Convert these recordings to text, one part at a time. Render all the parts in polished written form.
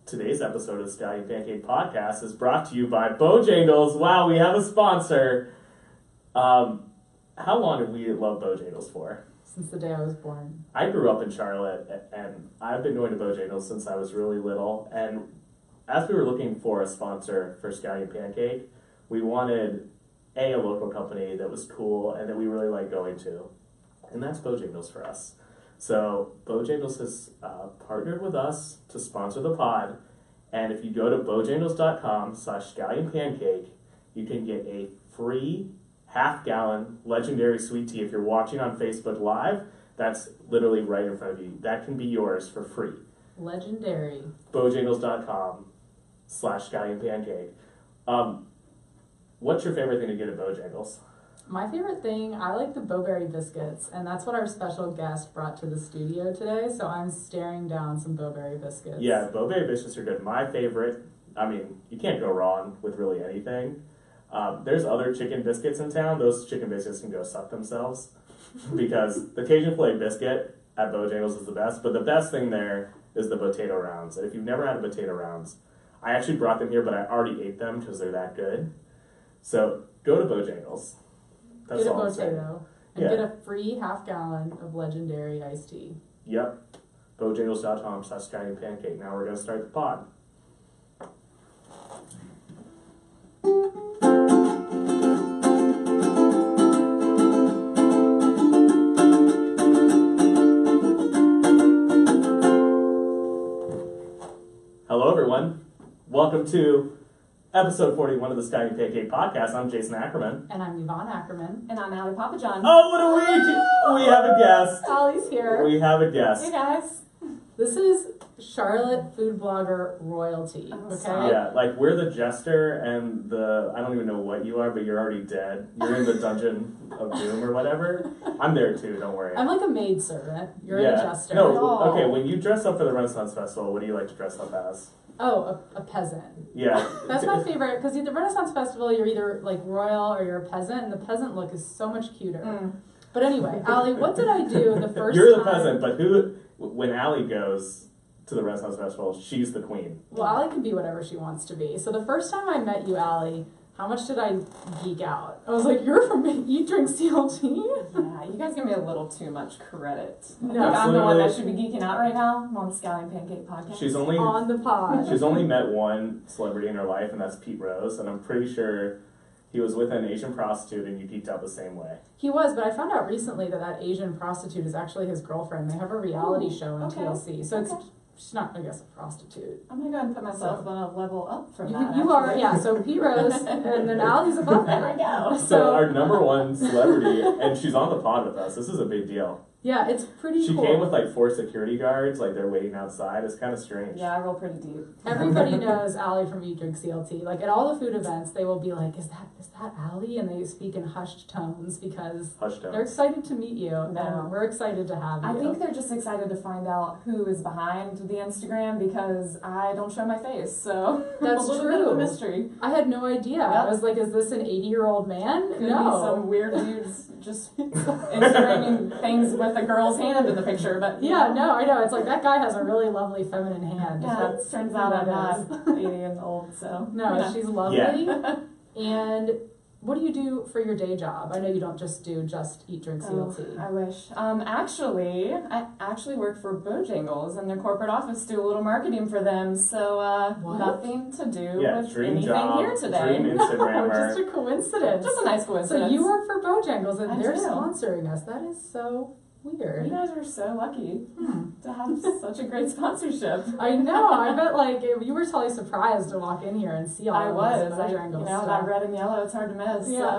Today's episode of Scallion Pancake Podcast is brought to you by Bojangles. Wow, we have a sponsor. How long have we loved Bojangles for? Since the day I was born. I grew up in Charlotte, and I've been going to Bojangles since I was really little. And as we were looking for a sponsor for Scallion Pancake, we wanted a local company that was cool and that we really like going to. And that's Bojangles for us. So Bojangles has partnered with us to sponsor the pod, and if you go to bojangles.com/scallionpancake, you can get a free half-gallon legendary sweet tea. If you're watching on Facebook Live, that's literally right in front of you. That can be yours for free. Legendary. Bojangles.com/scallionpancake. What's your favorite thing to get at Bojangles? My favorite thing, I like the Bowberry biscuits, and that's what our special guest brought to the studio today, so I'm staring down some Bowberry biscuits. Yeah, Bowberry biscuits are good. My favorite, I mean, you can't go wrong with really anything. There's other chicken biscuits in town. Those chicken biscuits can go suck themselves because the Cajun filet biscuit at Bojangles is the best, but the best thing there is the potato rounds. And if you've never had a potato rounds, I actually brought them here, but I already ate them because they're that good. So go to Bojangles. That's get a all I'm saying. potato and get a free half-gallon of legendary iced tea. Yep. Bojangles.com/scallionpancake. Now we're going to start the pod. Hello, everyone. Welcome to episode 41 of the Scallion Pancake Podcast. I'm Jason Ackerman. And I'm Yvonne Ackerman. And I'm Allie Papajohn. Oh, what a week! We have a guest. Allie's here. We have a guest. Hey guys. This is Charlotte food blogger royalty, okay? Yeah, like we're the jester and I don't even know what you are, but you're already dead. You're in the Dungeon of Doom or whatever. I'm there too, don't worry. I'm like a maidservant. You're a jester. No, Oh. okay, when you dress up for the Renaissance Festival, what do you like to dress up as? Oh, a peasant. Yeah. That's my favorite, because at the Renaissance Festival, you're either like royal or you're a peasant, and the peasant look is so much cuter. But anyway, Allie, what did I do the first You're the time? peasant, but when Allie goes to the Renaissance Festival, she's the queen. Well, Allie can be whatever she wants to be. So the first time I met you, Allie, how much did I geek out? I was like, you're from Eat, Drink, CLT? Yeah, you guys give me a little too much credit. No. I'm the one that should be geeking out right now. I'm on the Scallion Pancake Podcast. She's only On the pod. She's only met one celebrity in her life, and that's Pete Rose, and I'm pretty sure he was with an Asian prostitute, and you geeked out the same way. He was, but I found out recently that Asian prostitute is actually his girlfriend. They have a reality show on TLC. So she's not, I guess, a prostitute. I'm going to go ahead and put myself on a level up from that. You are, yeah. So Pete Rose, and then Allie's above that. There we go. So our number one celebrity, and she's on the pod with us. This is a big deal. Yeah, it's pretty cool. She came with like 4 security guards, like they're waiting outside. It's kind of strange. Yeah, I roll pretty deep. Everybody knows Allie from Eat, Drink, CLT. Like at all the food events, they will be like, "Is that Allie?" And they speak in hushed tones because they're excited to meet you, and we're excited to have you. I think they're just excited to find out who is behind the Instagram because I don't show my face, so that's a little true. bit of a mystery. I had no idea. I was like, "Is this an 80-year-old man?" Could be some weird dudes just Instagramming things with a girl's hand in the picture, but yeah, no, I know. It's like that guy has a really lovely feminine hand. Yeah, it turns out I'm not 80 years old, so no, she's lovely. Yeah. And what do you do for your day job? I know you don't just Eat, Drink, CLT. I wish. I actually work for Bojangles in their corporate office, do a little marketing for them, so nothing to do with dream anything job, here today. Dream Instagrammer. Just a coincidence. Just a nice coincidence. So you work for Bojangles and they're do. sponsoring us. That is so weird. You guys are so lucky to have such a great sponsorship. I know. I bet like you were totally surprised to walk in here and see all of this Bojangles stuff. That red and yellow, it's hard to miss. Yeah.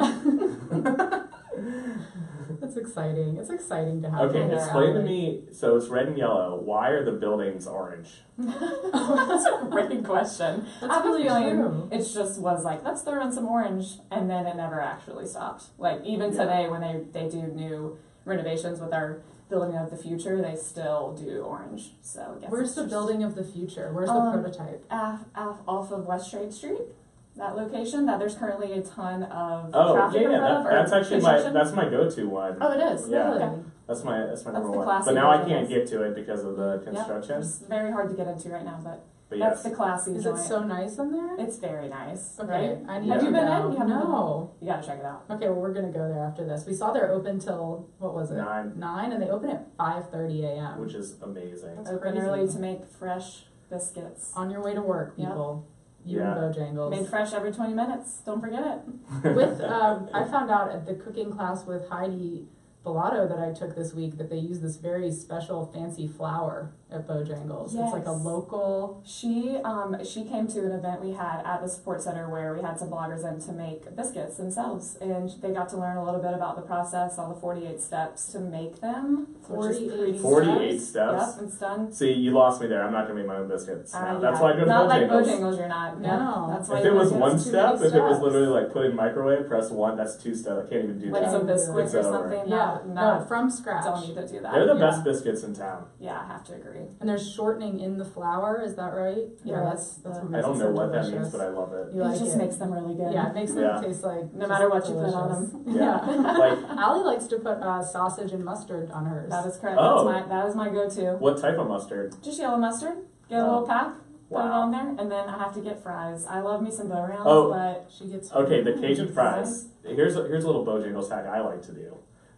That's exciting. It's exciting to have you Okay, there, explain to Allie. me, so it's red and yellow. Why are the buildings orange? That's a great question. That's I have really a feeling true. it just was like, let's throw in some orange, and then it never actually stopped. Like, even today when they do new renovations with our building of the future, they still do orange. So I guess Where's the building of the future? Where's the prototype? off of West Trade Street? That location, that there's currently a ton of Oh, traffic in front of, or that's actually construction. that's my go-to one. Oh, it is? Yeah. Okay. That's my number the one. classic But now I one, can't yes. get to it because of the construction. It's very hard to get into right now, but But That's yes. the classy Is joint. it so nice in there? It's very nice. Okay, Right? I need Have to you been go. in? You haven't No. been in? You gotta check it out. Okay, well, we're gonna go there after this. We saw they're open till, what was it? 9, 9, and they open at 5:30 a.m. which is amazing. That's Open crazy. early to make fresh biscuits. On your way to work, Yep. people. You Yeah. and Bojangles. Made fresh every 20 minutes. Don't forget it. With I found out at the cooking class with Heidi Bellato that I took this week that they use this very special fancy flour at Bojangles. It's like a Yes. local. She came to an event we had at the support center where we had some bloggers in to make biscuits themselves, and they got to learn a little bit about the process, all the 48 steps to make them. Which is 48 pretty 48 steps? Yep, it's done. See, you lost me there. I'm not gonna make my own biscuits. now. That's Yeah. why I go to Not like Bojangles. Bojangles, you're not. No. Yeah, that's why If you it was don't one get too step, many if it was steps. literally like put in microwave, press 1, that's 2 steps. I can't even do like that. some biscuits or It's over. something. Yeah, No, from scratch. don't need to do that. They're the Yeah. best biscuits in town. Yeah, I have to agree. And there's shortening in the flour, is that right? Yeah, that's what I makes don't it know so what that delicious. means, but I love it. You like it just it. makes them really good. Yeah, it makes them Yeah. taste like No just matter what you put on delicious. them. Yeah. Like, Allie likes to put sausage and mustard on hers. That is correct. Oh. That is my go-to. what type of mustard? Just yellow mustard. Get a Oh. little pack. Put it Wow. on there, and then I have to get fries. I love me some bow rounds, Oh. but She gets Okay, the Cajun fries. Here's a little Bojangles hack I like to do,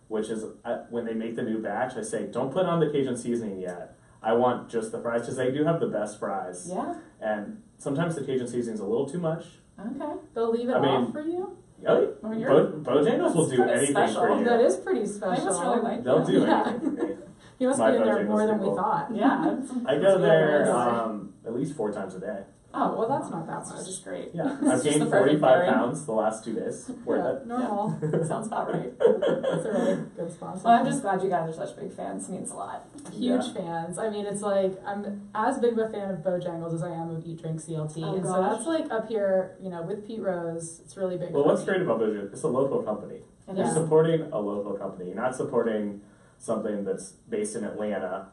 which is when they make the new batch, I say, don't put on the Cajun seasoning yet. I want just the fries, because they do have the best fries. yeah, And sometimes the Cajun seasoning's a little too much. okay. They'll leave it I mean, off for you. Oh, I mean, you're, Bojangles will that's do pretty anything special. for you. That is pretty they special. must really like They'll do Yeah. anything for me. You must My be in there Bojangles more than people. we thought. Yeah. I go there Yeah. at least 4 times a day. Oh, well, that's not that That's much. just great. Yeah, It's I've just the gained perfect 45 pairing. pounds the last 2 days. Worth Yeah, it. normal. Sounds about right. That's a really good sponsor. Well, I'm just glad you guys are such big fans. It means a lot. Huge Yeah. fans. I mean, it's like I'm as big of a fan of Bojangles as I am of Eat Drink CLT, Oh, and so gosh. that's like up here, with Pete Rose. It's really big. Well, for what's me. great about Bojangles? It's a local company. It You're Yeah. is. supporting a local company. You're not supporting something that's based in Atlanta.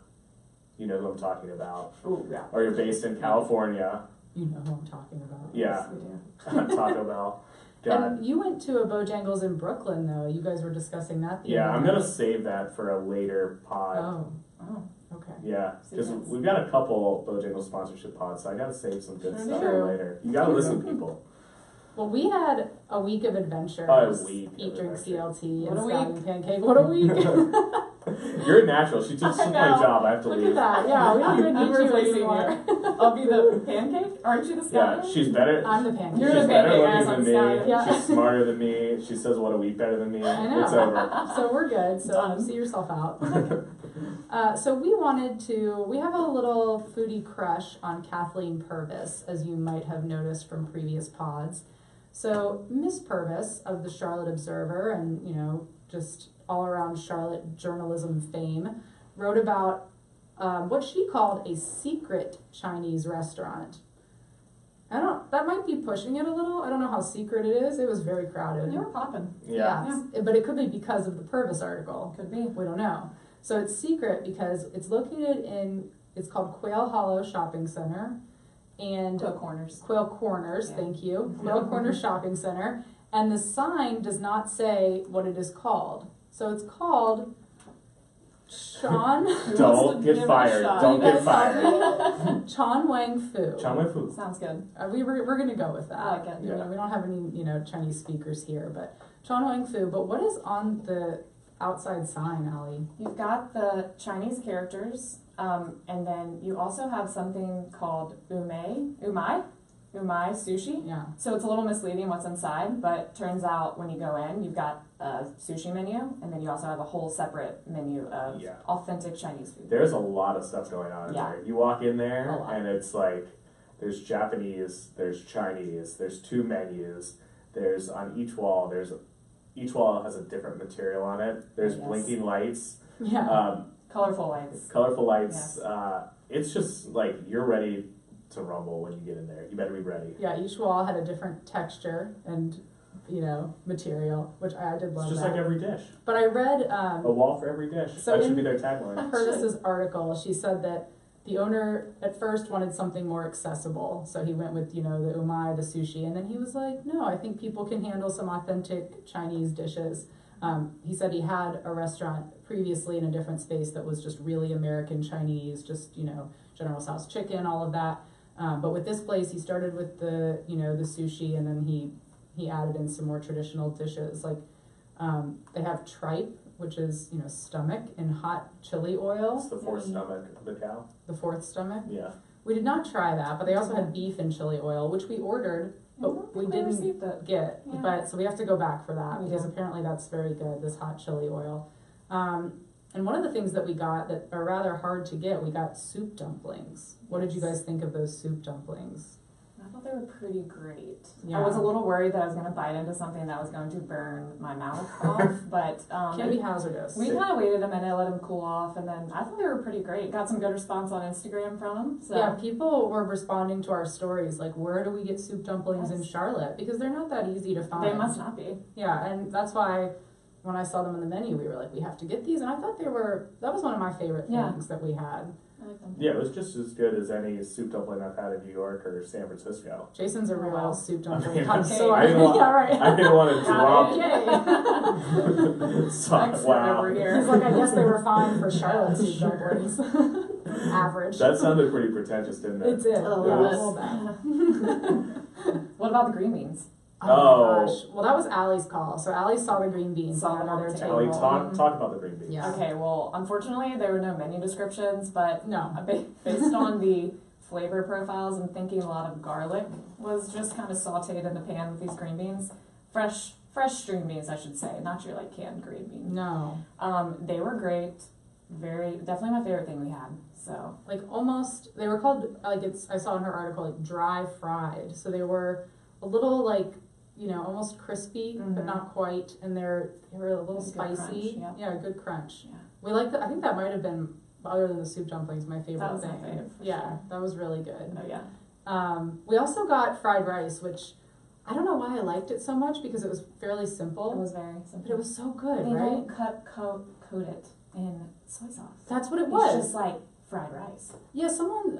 You know who I'm talking about. Ooh, yeah. Or you're based in California. You know who I'm talking about. Yeah, Yes, we do. Taco Bell. God. And you went to a Bojangles in Brooklyn, though. You guys were discussing that. The Yeah, other I'm gonna night. save that for a later pod. Oh, Oh, okay. Yeah, because Yes. we've got a couple Bojangles sponsorship pods, so I gotta save some good Sure stuff do. for later. You gotta listen, people. Well, we had a week of adventures. A week of Eat, Drink, adventure. CLT, What and a Scott week. and Pancake. What a week! You're a natural. She took I my know. job. I have to Look leave. at that. Yeah, we don't even need I'm you replacing anymore. I'll be the pancake. Aren't you the Yeah, Scottish? she's better. I'm the pancake. You're She's the better pancake, looking yes, than I'm me. Scottish. Yeah. She's smarter than me. She says what a week better than me. I know. It's over. So we're good. So Done. see yourself out. So we have a little foodie crush on Kathleen Purvis, as you might have noticed from previous pods. So Miss Purvis of the Charlotte Observer and, just all around Charlotte journalism fame, wrote about what she called a secret Chinese restaurant. That might be pushing it a little. I don't know how secret it is. It was very crowded. You were popping. Yeah. But it could be because of the Purvis article. Could be. We don't know. So it's secret because it's located it's called Quail Hollow Shopping Center and Quail Corners. Quail Corners, Yeah. thank you. Quail Corners Shopping Center. And the sign does not say what it is called. So it's called Chuan. Don't Give it get a fired. shot. Don't You get guys fired. Chuan Wang Fu. Chuan Wang Fu. Sounds good. We're going to go with that. I like it. Yeah. We don't have any Chinese speakers here, but Chuan Wang Fu. But what is on the outside sign, Allie? You've got the Chinese characters, and then you also have something called umai sushi. Yeah. So it's a little misleading what's inside, but turns out when you go in, you've got a sushi menu, and then you also have a whole separate menu of Yeah. authentic Chinese food. There's a lot of stuff going on in Yeah. there. You walk in A there lot. and it's like there's Japanese, there's Chinese, there's 2 menus. There's on each wall has a different material on it. There's Yes. blinking lights, Yeah. Colorful lights. colorful lights. Yes. It's just like you're ready to rumble when you get in there. You better be ready. Yeah, each wall had a different texture and, material, which I did love It's just that. like every dish. But I read A wall for every dish. So that should in- be their tagline. Purvis's article. She said that the owner at first wanted something more accessible. So he went with, the umai, the sushi. And then he was like, no, I think people can handle some authentic Chinese dishes. He said he had a restaurant previously in a different space that was just really American Chinese, just, General Tso's chicken, all of that. But with this place, he started with the sushi, and then he added in some more traditional dishes. Like they have tripe, which is stomach in hot chili oil. It's the fourth stomach of the cow. The fourth stomach. Yeah. We did not try that, but they also had beef in chili oil, which we ordered, but we didn't get. Yeah. But so we have to go back for that because apparently that's very good. This hot chili oil. And one of the things that we got that are rather hard to get, we got soup dumplings. What did you guys think of those soup dumplings? I thought they were pretty great. Yeah. I was a little worried that I was going to bite into something that was going to burn my mouth off, but Can be hazardous. we kind of waited a minute, let them cool off, and then I thought they were pretty great. Got some good response on Instagram from them. So. Yeah, people were responding to our stories like, where do we get soup dumplings in Charlotte? Because they're not that easy to find. They must not be. Yeah, and that's why when I saw them on the menu, we were like, we have to get these. And I thought that was one of my favorite things that we had. I like them. Yeah, it was just as good as any soup dumpling I've had in New York or San Francisco. Jason's a real Wow. soup dumpling I connoisseur. I didn't want, Yeah, right. I didn't want to drop. Okay. Expert Wow. over here. He's like, I guess they were fine for Charlotte soup dumplings. Average. That sounded pretty pretentious, didn't it? It did. A Yeah, little a bit. little bit. What about the green beans? Oh Oh. my gosh. Well, that was Allie's call. So Allie saw the green beans Saw on them on another the table. Ellie, talk about the green beans. Yeah. Okay, well, unfortunately, there were no menu descriptions, but No. based on the flavor profiles, I'm thinking a lot of garlic was just kind of sauteed in the pan with these green beans. Fresh string beans, I should say, not your canned green beans. No. They were great. Definitely my favorite thing we had. So Like almost, they were called, I saw in her article, like dry fried. So they were a little almost crispy, but Mhm. not quite. And they were a little Good crunch, spicy. yeah. A good crunch. yeah, We liked I think that might have been, other than the soup dumplings, my favorite that was my thing. favorite. For Yeah, sure. that was really good. Oh yeah. We also got fried rice, which I don't know why I liked it so much because it was fairly It simple, was very simple. but it was so good, They right? don't coat it in soy sauce. That's what it It's was. just like fried rice. Yeah, someone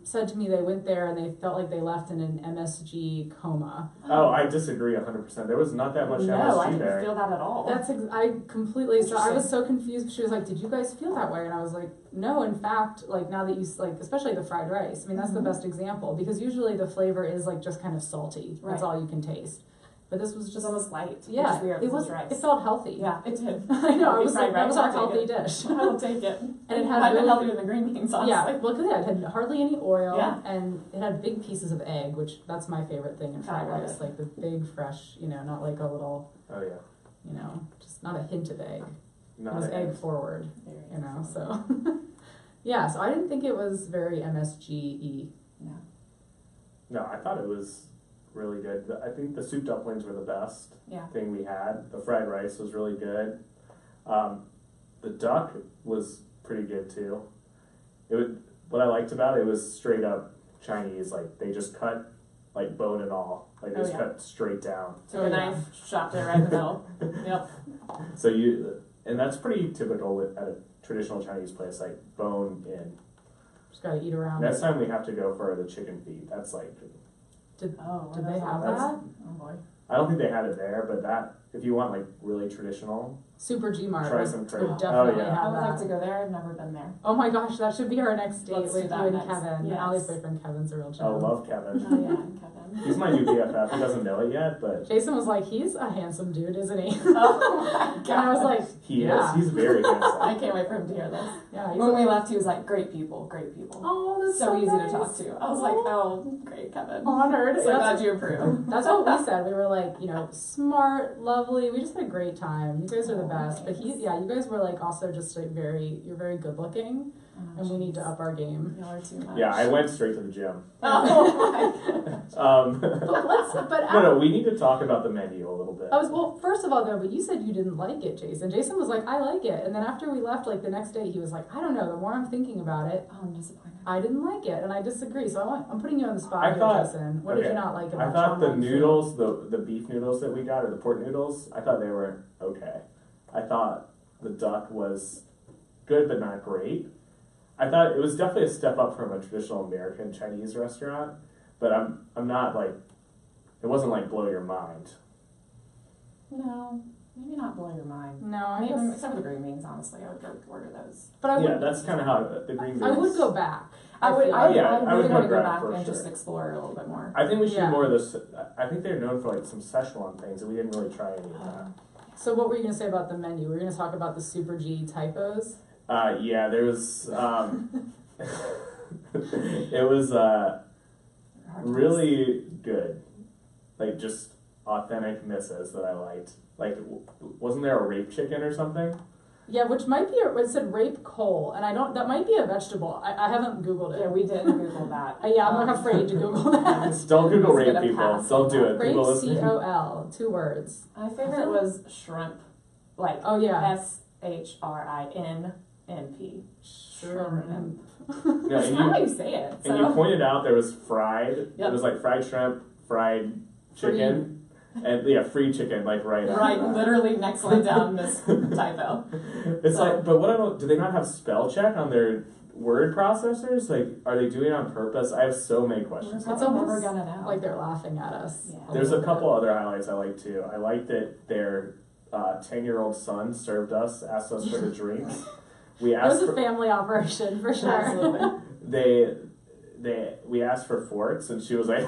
said to me they went there and they felt like they left in an MSG coma. Oh, I disagree 100%. There was not that much No, MSG I didn't there. feel that at all. I completely, so I was Interesting. so confused. She was like, did you guys feel that way? And I was like, no, in fact, now that you, especially the fried rice, I mean, that's the Mhm. best example because usually the flavor is just kind of salty. That's Right. all you can taste. But this was just just, almost light. Which yeah, is weird. it This was, is rice. it felt healthy. Yeah, it did. I know, I was Fried like, that was rice, our I'll healthy take dish. I will take it. And it had I've been really- healthier than the green beans, honestly. Yeah, well, it had hardly any oil, Yeah. and it had big pieces of egg, which that's my favorite thing in fried I love rice, it. like the big, fresh, not like a little, Oh, yeah. just not a hint of egg. Not It was a- egg forward, Very good. so. Yeah, so I didn't think it was very MSG-y. No. No, I thought it was really good. I think the soup dumplings were the best Yeah. thing we had. The fried rice was really good. The duck was pretty good too. What I liked about it was straight up Chinese. Like they just cut bone and all. Like they Oh, just yeah. cut straight down. Took Oh, a yeah. knife, chopped it right in the middle. Yep. So and that's pretty typical at a traditional Chinese place, like bone in. Just gotta eat around Next it. time we have to go for the chicken feet. That's Oh, Did what they else? have That's- that? Oh boy. I don't think they had it there, but if you want really traditional, Super G-Mart Try would, some would crab. definitely Oh, yeah. I have would like to that. go there. I've never been there. Oh my gosh, that should be our next date Let's do with you that and next. Kevin. Yes. Allie's boyfriend Kevin's a real gem. I love Kevin. Oh yeah, and Kevin. He's my new BFF. He doesn't know it yet, but Jason was like, he's a handsome dude, isn't he? Oh my god. And I was like, he Yeah. is. He's very I handsome. can't wait for him to hear this. yeah, he's When we left, he was like, "Great people, great people." oh, that's so easy nice. to talk to. I was like, "Oh, great, Kevin." Honored. So That's- glad you approve. That's what we said. We were like, smart, lovely. We just had a great time. You guys are the Oh, best. But thanks. you guys were also just you're very good looking, and we need to up our game. Y'all are too much. Yeah, I went straight to the gym. Oh my god. But No, we need to talk about the menu a little bit. first of all though, but you said you didn't like it, Jason. Jason was like, I like it, and then after we left, the next day, he was like, I don't know. The more I'm thinking about it, Oh, I'm disappointed. I didn't like it, and I disagree. So I'm putting you on the spot I here, thought- Jason. What did okay. you not like about I thought Chuan the Wang Fu? noodles, the beef noodles that we got, or the pork noodles, I thought they were okay. I thought the duck was good but not great. I thought it was definitely a step up from a traditional American Chinese restaurant, but I'm not it wasn't blow your mind. No, maybe not blow your mind. No, I Maybe, guess, except for the green beans, honestly, I would go order those. but I would. Yeah, that's kind of how the green beans. I would go back. I would. feel I, like. Yeah, I I really would want to go go back back for and sure. just explore a little bit more. I think we should Yeah. do more of this. I think they're known for like some Szechuan things, and we didn't really try any of that. So what were you gonna say about the menu? We're gonna talk about the Super G typos. Yeah, there was. It was really good, like just authentic misses that I liked. Like, wasn't there a rape chicken or something? Yeah, which might be, it said rape coal, and that might be a vegetable. I haven't Googled it. Yeah, we didn't Google that. Yeah, I'm like afraid to Google that. Don't Google I'm just rape, gonna people. pass Don't on do that. it. Rape People listening. COL, 2 words. My favorite was shrimp, like Oh yeah. SHRINMP. Shrimp. Yeah, That's and not how you, you say it. and So. you pointed out there was fried. Yep. It was like fried shrimp, fried chicken, and yeah, free chicken, like right. after Right, that. literally next line down this typo. It's So- like, but what I don't. Do they not have spell check on their word processors? Like, are they doing it on purpose? I have so many questions. We're It's probably almost never gonna know. Like they're laughing at us. Yeah. There's a little couple bit. other highlights I like too. I like that their 10-year-old son asked us for the drinks. We It was asked a for, family operation for sure. Absolutely. we asked for forks, and she was like,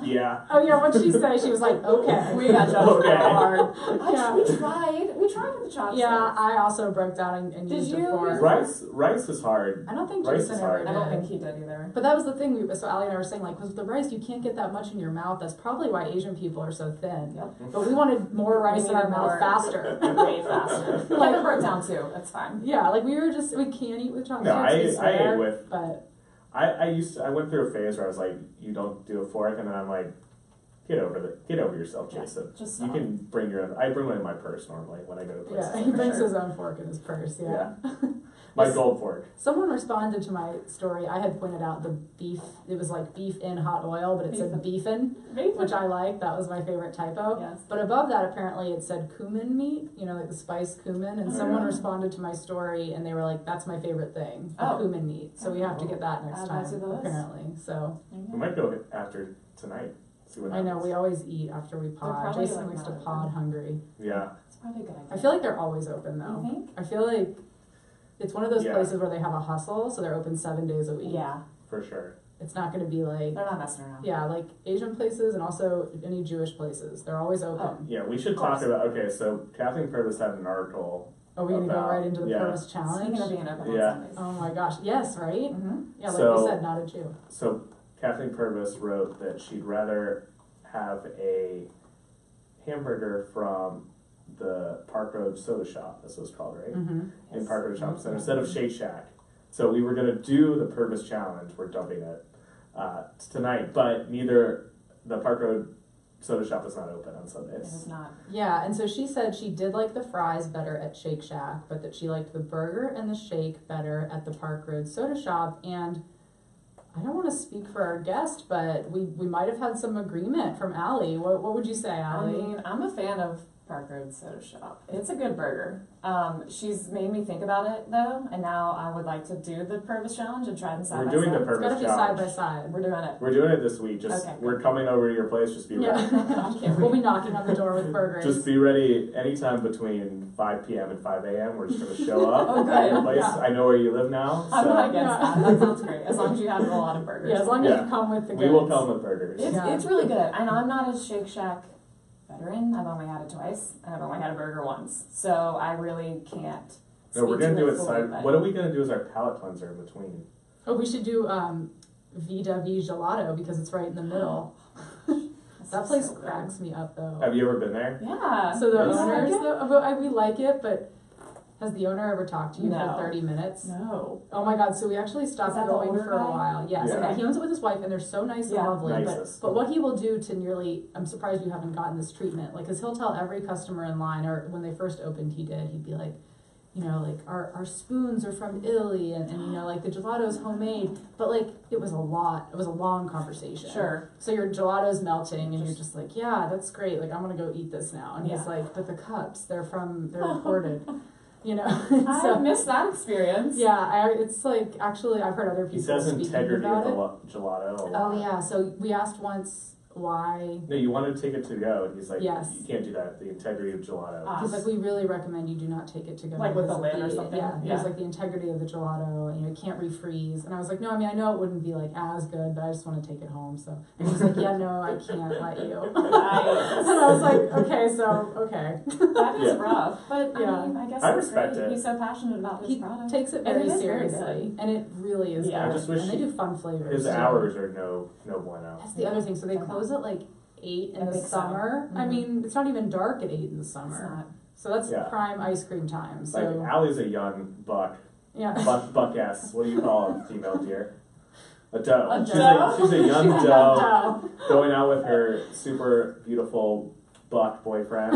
yeah. Oh yeah, what'd she say? She was like, okay. We got judged Okay. real hard. Yeah. We tried with the chopsticks. Yeah, I also broke down and Did used you a fork. Rice is hard. I don't think Rice Jason is ever hard. did. I don't think he did either. But that was the thing. So Allie and I were saying, like, with the rice, you can't get that much in your mouth. That's probably why Asian people are so thin. Yep. But we wanted more rice in our needed mouth more. faster. Way faster. Like- Kevin broke down too. That's fine. Yeah, like we can't eat with chopsticks. No, I we swear, ate with. But I went through a phase where I was like, you don't do a fork, and then I'm like, get over yourself, Yeah, Jason. just You stop. can bring your own. I bring one in my purse normally when I go to places. yeah, like he that. brings sure. his own fork in his purse. Yeah. My gold fork. Someone responded to my story. I had pointed out the beef. It was like beef in hot oil, but it said beefin, which I like. That was my favorite typo. Yes. But above that, apparently, it said cumin meat, you know, like the spice cumin. And Oh, someone yeah. responded to my story, and they were like, that's my favorite thing, the Oh. cumin meat. So we have to get that next Add time, that to the list. apparently. So We might go after tonight. See what I happens. know, we always eat after we pod. probably, Jason like, likes to not pod open. hungry. Yeah. It's probably a good idea. I feel like they're always open, though. You think? I feel like it's one of those Yeah. places where they have a hustle, so they're open 7 days a week. Yeah, For sure. It's not going to be like, they're not messing around. yeah, like Asian places and also any Jewish places. They're always open. Yeah, we should Of talk course. about. Okay, so Kathleen Purvis had an article. Are we going to go About- right into the yeah. Purvis challenge? Speaking of being open Yeah. on Sundays. Oh my gosh, yes, right? Mm-hmm. Yeah, like So- you said, not a Jew. So Kathleen Purvis wrote that she'd rather have a hamburger from the Park Road Soda Shop. That's what it's called, right? Mm-hmm. In Park Road Shopping Center instead of Shake Shack. So we were gonna do the Purvis challenge. We're dumping it tonight, but neither the Park Road Soda Shop is not open on It Sundays. is not. Yeah, and so she said she did like the fries better at Shake Shack, but that she liked the burger and the shake better at the Park Road Soda Shop. And I don't want to speak for our guest, but we might have had some agreement from Allie. What would you say, I Allie? mean, I'm a fan of Park Road Soda Shop. It's a good burger. She's made me think about it though, and now I would like to do the Purvis challenge and try them side We're by doing side. the It's got to Purvis be side by challenge. side. We're doing it. We're doing it this week. Just Okay. we're coming over to your place. Just be ready. Yeah. We'll be knocking on the door with burgers. Just be ready anytime between 5 p.m. and 5 a.m. We're just going to show up Oh, at your good. place. Yeah. I know where you live now. I'm So not against Yeah. that. That sounds great. As long as you have a lot of burgers. yeah, as long as Yeah. you come with the we will goods. come with burgers. It's really good. And I'm not a Shake Shack veteran. I've only had it twice, and I've only had a burger once. So I really can't. No, we're speak going to do it fully, side. but- What are we going to do as our palate cleanser in between? Oh, we should do Vida V Gelato because it's right in the middle. That place So good. cracks me up though. Have you ever been there? Yeah. So the It's- owners, though, we like it, but has the owner ever talked to you No. for 30 minutes? No. Oh my god, so we actually stopped Is that the going older for a guy? while. Yes, Yeah. and he owns it with his wife and they're so nice Yeah. and lovely. Nicest. But what he will do to nearly, I'm surprised you haven't gotten this treatment, like, cause he'll tell every customer in line, or when they first opened he'd be like, you know, like, our spoons are from Italy and you know, like the gelato's homemade, but like, it was a long conversation. Sure. So your gelato's melting and you're just like, yeah, that's great, like, I'm gonna go eat this now. And he's Yeah. like, but the cups, they're imported, you know? I So, missed that experience. yeah, it's like, actually, I've heard other He people says speaking integrity about of it. the gelato. a lot. Oh yeah, so we asked once, why. No, you wanted to take it to go, and he's like, Yes. you can't do that. The integrity of gelato. He's like, we really recommend you do not take it to go. Like with the because lid or something? Yeah, Yeah. he's like the integrity of the gelato, you know, it can't refreeze. And I was like, no, I mean, I know it wouldn't be like as good, but I just want to take it home. So, and he's like, yeah, no, I can't let you. And I was like, okay, so, okay. That is Yeah. rough, but Yeah. I mean, I guess I that's respect great. it. He's so passionate about his He product. takes it And very it is very seriously, good. and it really is Yeah. good. I just wish and they do fun flavors. His too. hours are no bueno. That's the other thing. So they close at like 8 in I the think so. summer. I Mhm. mean, it's not even dark at 8 in the It's summer. not. So that's Yeah. prime ice cream time. So Like Allie's a young buck, yeah. buck-ass. What do you call a female deer? A doe. A She's doe? she's a young She's a doe young doe. going out with her super beautiful buck boyfriend.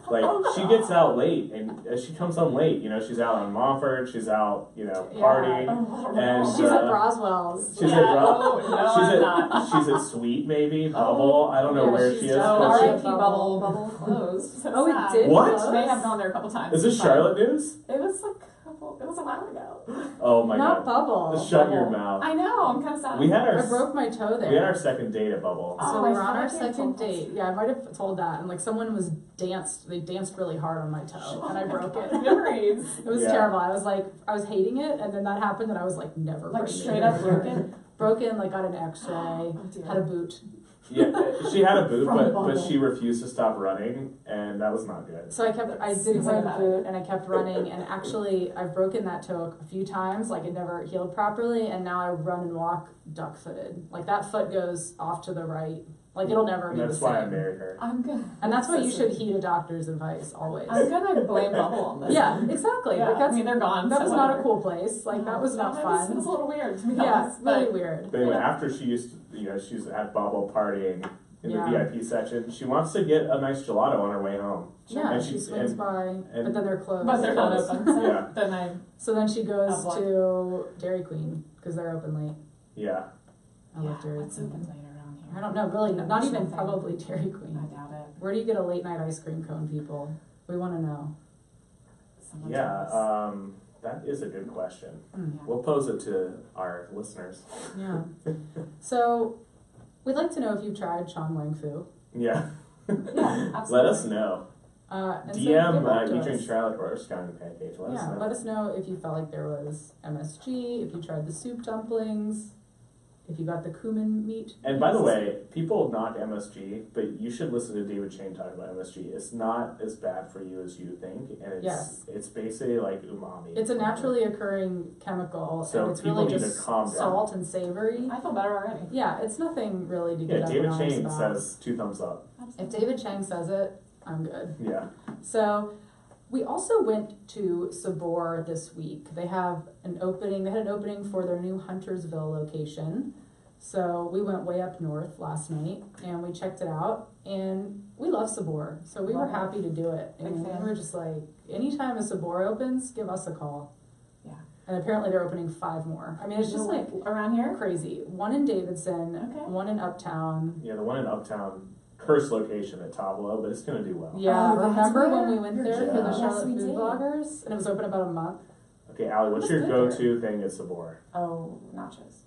Like she gets out late, and as she comes home late, you know, she's out on Montfort, she's out, you know, Yeah. partying. Oh, And, She's at uh, Roswell's. She's Yeah. at Oh, no, she's I'm at not. she's at Sweet maybe Bubble. I don't know Yeah, where she's she is. down. but Alright. she- R.I.P. Bubble closed. So Oh, it sad. did What? close? They have gone there a couple times. Is this But Charlotte news? It was it was a while ago. Oh my Not god! Bubble. Shut your Bubble. mouth. I know, I'm kind of sad. We had our I broke my toe there. we had our second date at Bubble. Oh, So I we were on thought our you second told us. date. Yeah, I might have told that. And like someone they danced really hard on my toe and I broke it. Memories. It was Yeah. terrible. I was hating it, and then that happened, and I was like, never. Like bring me straight here up again. broken. Broken, like got an X-ray, Oh, dear. had a boot. Yeah, she had a boot, From but Bubble. she refused to stop running, and that was not good. So I did Super a bad. boot, and I kept running, and actually I've broken that toe a few times, like it never healed properly, and now I run and walk duck-footed. Like that foot goes off to the right. Like it'll never And be the that's same. why I married her. I'm good. And that's why you should heed a doctor's advice always. I'm gonna blame Bubble on this. Yeah, exactly. Yeah, Like that's I mean, they're gone. that so was not a whatever. cool place. Like that was not It fun. was a little weird to be Yeah, honest. really But weird. But anyway, Yeah. after she used to, you know, she was at Bubble partying in Yeah. the VIP section. She wants to get a nice gelato on her way home. Yeah, And she she's- swings and- by, but then they're closed. but they're not Close. open. So Yeah. then I So then she goes Of what? to Dairy Queen because they're open late. Yeah. I love Dairy what's Queen. open later around here? I don't know, really, not even Something. probably Dairy Queen. I doubt it. Where do you get a late night ice cream cone, people? We want to know. Someone's Yeah. house. That is a good question. Mm. Yeah. We'll pose it to our listeners. Yeah. So we'd like to know if you've tried Chuan Wang Fu. Yeah. Yeah, absolutely. Let us know. And so DM get back to You us. Drink Charlotte or Scouting Pancake. Let us Yeah, know. let us know if you felt like there was MSG, if you tried the soup dumplings, if you got the cumin meat. And by the way, people knock MSG, but you should listen to David Chang talk about MSG. It's not as bad for you as you think, and it's Yes. it's basically like umami. It's a naturally occurring chemical, So and it's people really need to just calm down. salt and savory. I feel better already. Yeah, it's nothing really to get Yeah, up David in arms Chang about. says 2 thumbs up. If David Chang says it, I'm good. Yeah. So we also went to Sabor this week. They have an opening. They had an opening for their new Huntersville location. So we went way up north last night and we checked it out, and we love Sabor. So we were Love it. happy to do it. Big And fan. we were just like, anytime a Sabor opens, give us a call. Yeah. And apparently they're opening 5 more. I mean, it's just like around here. crazy. One in Davidson, Okay. one in Uptown. Yeah, the one in Uptown, cursed location at Tableau, but it's going to do well. Yeah, Oh, that's remember when where we went you're there for the kidding. Charlotte Yes, we Food did. Bloggers? And it was open about a month. Okay, Allie, what's What's your good go-to thing at Sabor? Oh, nachos.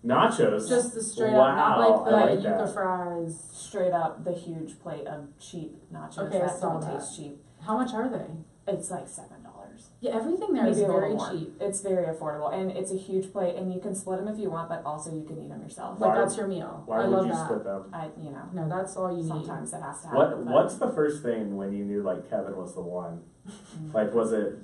Nachos? Just the straight up, not Wow, like the I like yuca that. fries. Straight up, the huge plate of cheap nachos Okay, I that saw don't that. taste cheap. How much are they? It's like $7. Yeah, everything there is Maybe a very little more. cheap. It's very affordable, and it's a huge plate, and you can split them if you want, but also you can eat them yourself. Like Why- that's your meal. Why I would love you that. split them? No, that's all you need. Sometimes it has to happen. What's the first thing when you knew like Kevin was the one? Mm. Like was it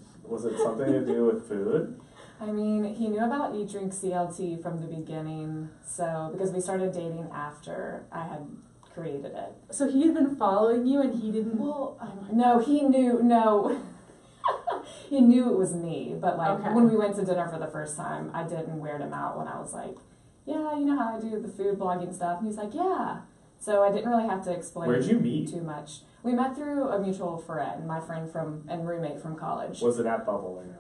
something to do with food? I mean, he knew about Eat Drink CLT from the beginning, so because we started dating after I had created it. So he had been following you, and he didn't. Well, no, he knew. No, he knew it was me. But like Okay. when we went to dinner for the first time, I didn't weird him out when I was like, "Yeah, you know how I do the food blogging stuff," and he's like, "Yeah." So I didn't really have to explain. Where'd you meet? Too much. We met through a mutual friend, my friend and roommate from college. Was it at Bubble or no?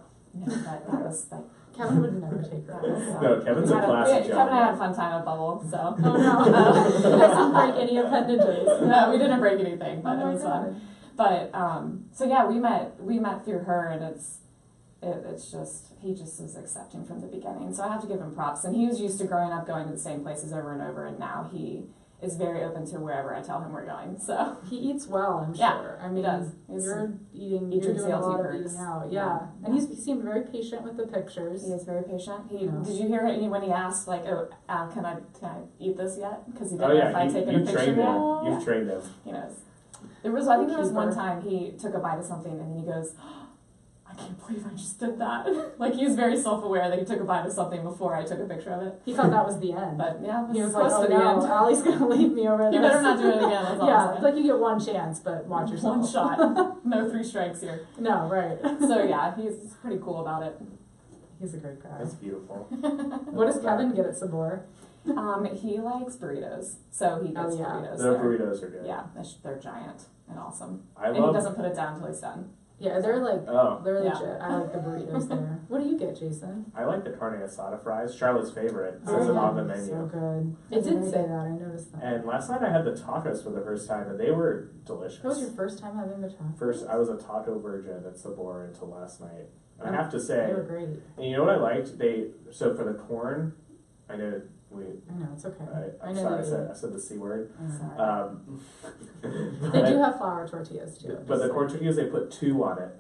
No, that was like. Kevin would never take That her. was, No, Kevin's a classy Kevin and I gentleman. had a fun time at Bubble, so. Oh no! You guys didn't break any appendages. No, we didn't break anything, but Oh it my was fun. god. But so yeah, we met through her, and it's just he just was accepting from the beginning. So I have to give him props, and he was used to growing up going to the same places over and over, and now he is very open to wherever I tell him we're going. So He eats well, I'm Yeah, sure. I he mean, does. you're eating, he you're drinks doing a lot of CLT eating out. Yeah. And he seemed very patient with the pictures. he is very patient. Yeah. Did you hear it when he asked, like, "Oh, Al, can I eat this yet?" Because he didn't Oh know if yeah, I'd taken a you've picture trained yet. him. You've trained him. He knows. I think there was one Keeper. time he took a bite of something and then he goes, "I can't believe I just did that." Like, he was very self-aware that he took a bite of something before I took a picture of it. He thought that was the end. But yeah, He was close like, oh to the no, end. Allie's gonna leave me over You this. better not do it again. That's all Yeah, I'm it's saying. like you get one chance, but watch yourself. One shot. No 3 strikes here. No, right. So yeah, he's pretty cool about it. He's a great guy. That's beautiful. What does Kevin get at Sabor? He likes burritos, so he gets Oh, yeah. burritos. The there. burritos are good. Yeah, they're giant and awesome. I And he love. doesn't put it down until he's done. Yeah, they're like, Oh, they're Yeah. legit. I like the burritos there. What do you get, Jason? I like the carne asada fries. Charlotte's favorite. It says Oh, it on the yeah, menu. So good. It That's did very say good. that. I noticed that. And last night I had the tacos for the first time, and they were delicious. That was your first time having the tacos? First, I was a taco virgin at Sabor until last night. And I have to They say, were great. and you know what I liked? So for the corn, I know I know, it's okay. I I'm know sorry, that I said the C word. I know. Sorry. They do have flour tortillas too. But the corn tortillas, they put 2 on it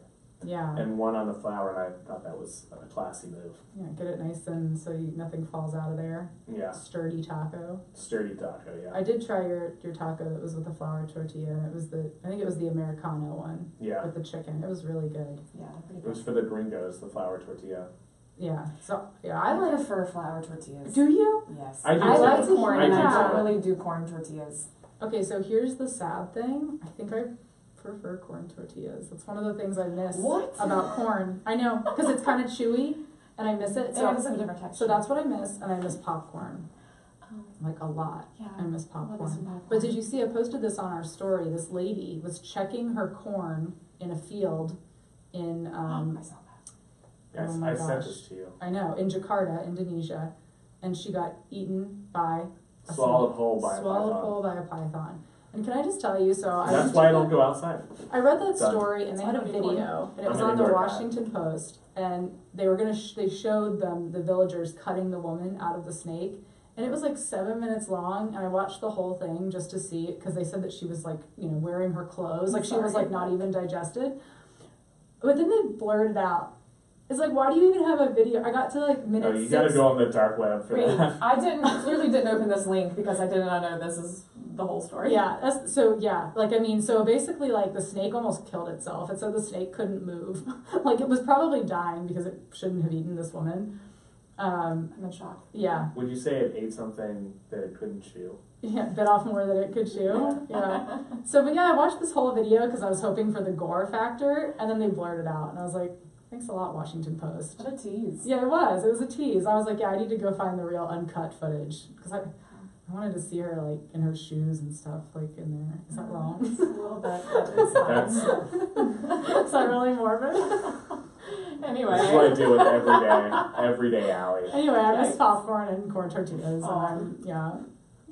Yeah. and 1 on the flour, and I thought that was a classy move. Yeah, get it nice and so nothing falls out of there. Yeah, Sturdy taco. sturdy taco, yeah. I did try your taco that was with the flour tortilla, and it was I think it was the Americano one Yeah, with the chicken. It was really good. Yeah, pretty it was good. for the gringos, the flour tortilla. Yeah. So yeah, I I like. prefer flour tortillas. Do you? Yes. I do I too. like corn, I and do I too. don't really do corn tortillas. Okay, so here's the sad thing. I think I prefer corn tortillas. That's one of the things I miss What? about corn. I know, because it's kind of chewy, and I miss it. So So, it's a different texture. so that's what I miss, and I miss popcorn. Oh, Like a lot. yeah. I miss I love me some popcorn. popcorn. But did you see, I posted this on our story. This lady was checking her corn in a field in, I saw that. Yes, Oh my I sent gosh. this to you. I know, in Jakarta, Indonesia, and she got eaten by a Swallowed snake. whole by a Swallowed python. whole by a python. And can I just tell you, so I That's went why I to don't go outside. I read that Done. story, and they It's had a not a unicorn. video, and it I'm was an on the indoor guy. Washington Post, and they were gonna they showed them the villagers cutting the woman out of the snake, and it was like 7 minutes long, and I watched the whole thing just to see it because they said that she was like wearing her clothes, like she was Sorry. like not even digested, but then they blurred it out. It's like, why do you even have a video? I got to like minute No, you 6. gotta go on the dark web for Wait, that. I clearly didn't open this link because I did not know this is the whole story. Yeah, so basically like the snake almost killed itself. It said the snake couldn't move. Like it was probably dying because it shouldn't have eaten this woman. I'm in shock. Yeah. Would you say it ate something that it couldn't chew? Yeah, bit off more than it could chew. Yeah. So, but yeah, I watched this whole video because I was hoping for the gore factor, and then they blurred it out, and I was like, thanks a lot, Washington Post. What a tease. Yeah, it was a tease. I was like, yeah, I need to go find the real uncut footage because I wanted to see her like in her shoes and stuff like in there. Is that wrong? A little bit, but it's fine. That's Is that really morbid? Anyway. This is what I deal with every day, Allie. Anyway, I miss Yikes. popcorn and corn tortillas, Aw. and yeah,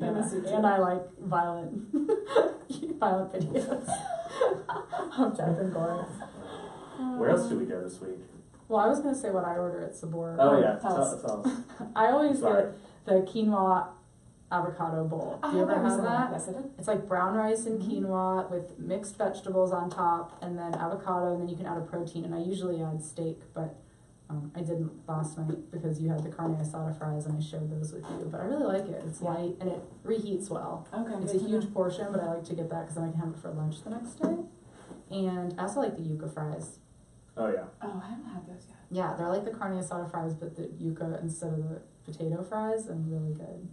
I miss you too. and I like violent videos of death and gore. Where else did we go this week? Well, I was gonna say what I order at Sabor. Oh yeah, tell us. tell us. I always Sorry. get the quinoa avocado bowl. Do you ever have that? Yes, I did. It's like brown rice and Mhm. quinoa with mixed vegetables on top, and then avocado, and then you can add a protein. And I usually add steak, but I didn't last night because you had the carne asada fries, and I shared those with you. But I really like it. It's Yeah. light and it reheats well. Okay. It's a huge portion, but I like to get that because then I can have it for lunch the next day. And I also like the yuca fries. Oh yeah. Oh, I haven't had those yet. Yeah, they're like the carne asada fries, but the yuca instead of the potato fries, and really good.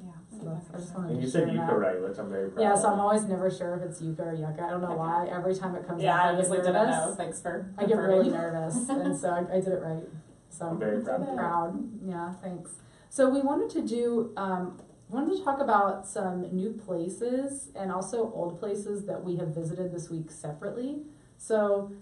Yeah. So that's, I just wanted And to you share said that. yuca right, which I'm very proud Yeah, of. so I'm always never sure if it's yuca or yucca. I don't know why. Every time it comes Yeah, up, I I get honestly didn't know. nervous. Thanks for I get really confirming. nervous, and so I did it right. So I'm very proud. Okay. proud. Yeah, thanks. So we wanted to talk about some new places and also old places that we have visited this week separately. So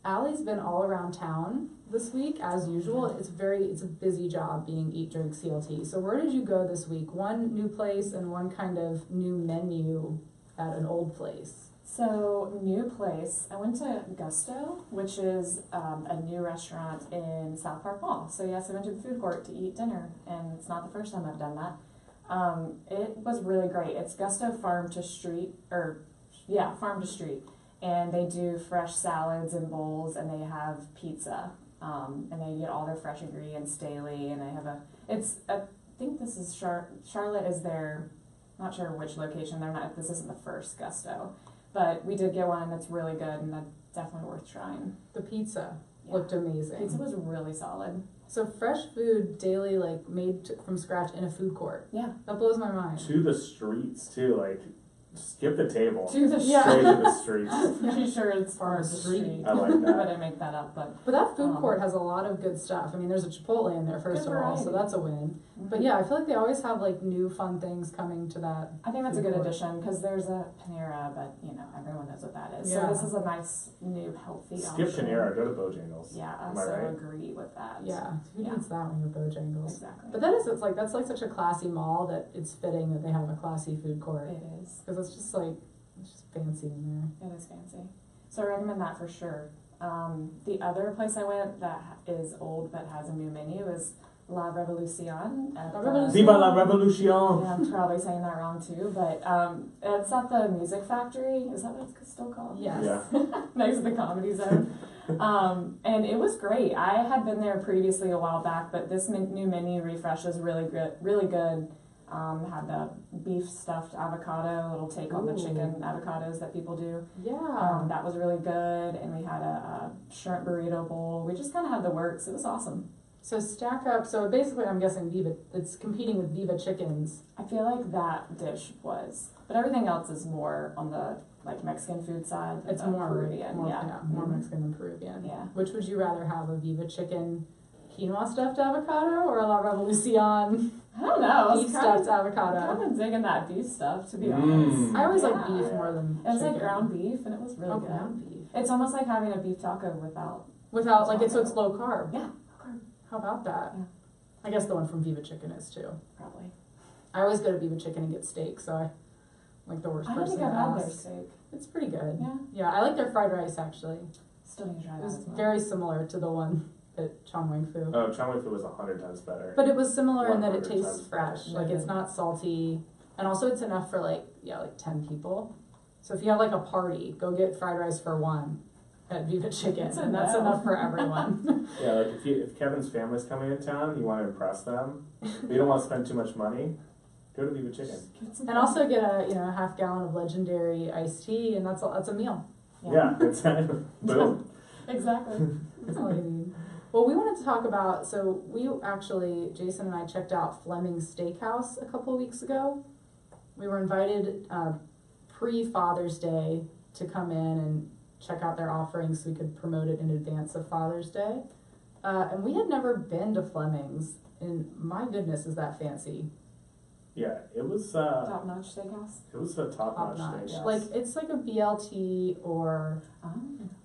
Allie's been all around town this week as usual. It's a busy job being Eat Drink CLT. So where did you go this week? One new place and one kind of new menu at an old place. So, new place. I went to Gusto, which is a new restaurant in South Park Mall. So, yes, I went to the food court to eat dinner, and it's not the first time I've done that. It was really great. It's Gusto farm to street, farm to street. And they do fresh salads and bowls, and they have pizza. And they get all their fresh ingredients daily, and they have I think this is Charlotte is their, not sure which location, this isn't the first Gusto. But we did get one that's really good, and that's definitely worth trying. The pizza looked amazing. Pizza was really solid. So fresh food daily, like made from scratch in a food court. Yeah. That blows my mind. To the streets too, like skip the table. To the Yeah. Straight to the streets. I'm pretty sure it's farm to street. I like that. I didn't make that up, but that food court has a lot of good stuff. I mean, there's a Chipotle in there, first of Good all, so variety. that's a win. But yeah, I feel like they always have like new fun things coming to that. I think that's a Food good court. addition because there's a Panera, but everyone knows what that is. Yeah. So this is a nice new healthy Skip option. Panera, go to Bojangles. Yeah, I Am I so right? agree with that. Yeah, who Yeah. needs that when you're Bojangles? Exactly. But that's like such a classy mall that it's fitting that they have a classy food court It is. because it's just fancy in there. It is fancy. So I recommend that for sure. The other place I went that is old but has a new menu is La Revolucion. At La the- Revolucion. Viva la Revolution! Yeah, I'm probably saying that wrong too, but it's at the Music Factory. Is that what it's still called? Yes. Yeah. Next to the Comedy Zone. And it was great. I had been there previously a while back, but this new menu refresh is really good. Really good. Had the beef stuffed avocado, little take on the Ooh. chicken avocados that people do. Yeah. That was really good. And we had a shrimp burrito bowl. We just kind of had the works. It was awesome. So stack up. So basically, I'm guessing Viva. It's competing with Viva Chickens. I feel like that dish was, but everything else is more on the Mexican food side. It's than more Peruvian. more Mhm. Mexican than Peruvian. Yeah. Which would you rather have, a Viva Chicken quinoa stuffed avocado or a La Revolucion I don't know. I beef was stuffed kind avocado? of digging that beef stuff, to be honest. I always like Yeah. beef more than It was like chicken. ground beef, and it was really Oh, good. ground beef. It's almost like having a beef taco without. Without so it's low carb. Yeah, How about that? Yeah. I guess the one from Viva Chicken is too. probably. I always go to Viva Chicken and get steak, so I like the worst I don't person think to I've had their ask. steak. It's pretty good. Yeah, Yeah, I like their fried rice actually. still need to try It that was as well. very similar to the one at Chuan Wang Fu. Oh, Chuan Wang Fu was 100 times better. But it was similar in that it 100 tastes times fresh. better. Like it's not salty. And also it's enough for like 10 people. So if you have like a party, go get fried rice for one at Viva Chicken. That's And that's enough. enough for everyone. Yeah, like if Kevin's family's coming in town, you want to impress them, but you don't want to spend too much money, go to Viva Chicken. Get some And also get a half gallon of legendary iced tea, and that's a meal. Yeah, exactly. Boom. Exactly. That's all you need. Well, we wanted to talk about, so we actually, Jason and I checked out Flemings Steakhouse a couple of weeks ago. We were invited pre-Father's Day to come in and check out their offerings so we could promote it in advance of Father's Day. And we had never been to Flemings, and my goodness, is that fancy. Yeah, it was Top-notch steakhouse. it was a top-notch Top-notch. steakhouse. Like, it's like a BLT or,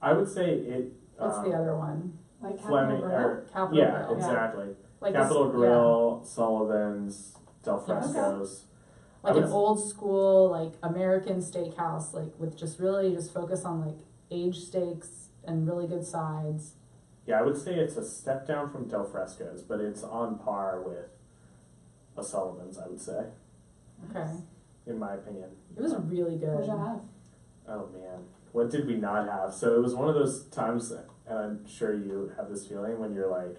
I would say it. what's the other one? Like Capitol Fleming, Grill. or, Capital yeah, Grill. exactly. Like Capitol this- Grill, Sullivan's, Del Fresco's. Like I an would- old school, like American steakhouse, like with just focus on like aged steaks and really good sides. Yeah, I would say it's a step down from Del Fresco's, but it's on par with a Sullivan's, I would say, Okay. in my opinion. It was really good. What'd you have? Oh man, what did we not have? So it was one of those times, and I'm sure you have this feeling when you're like,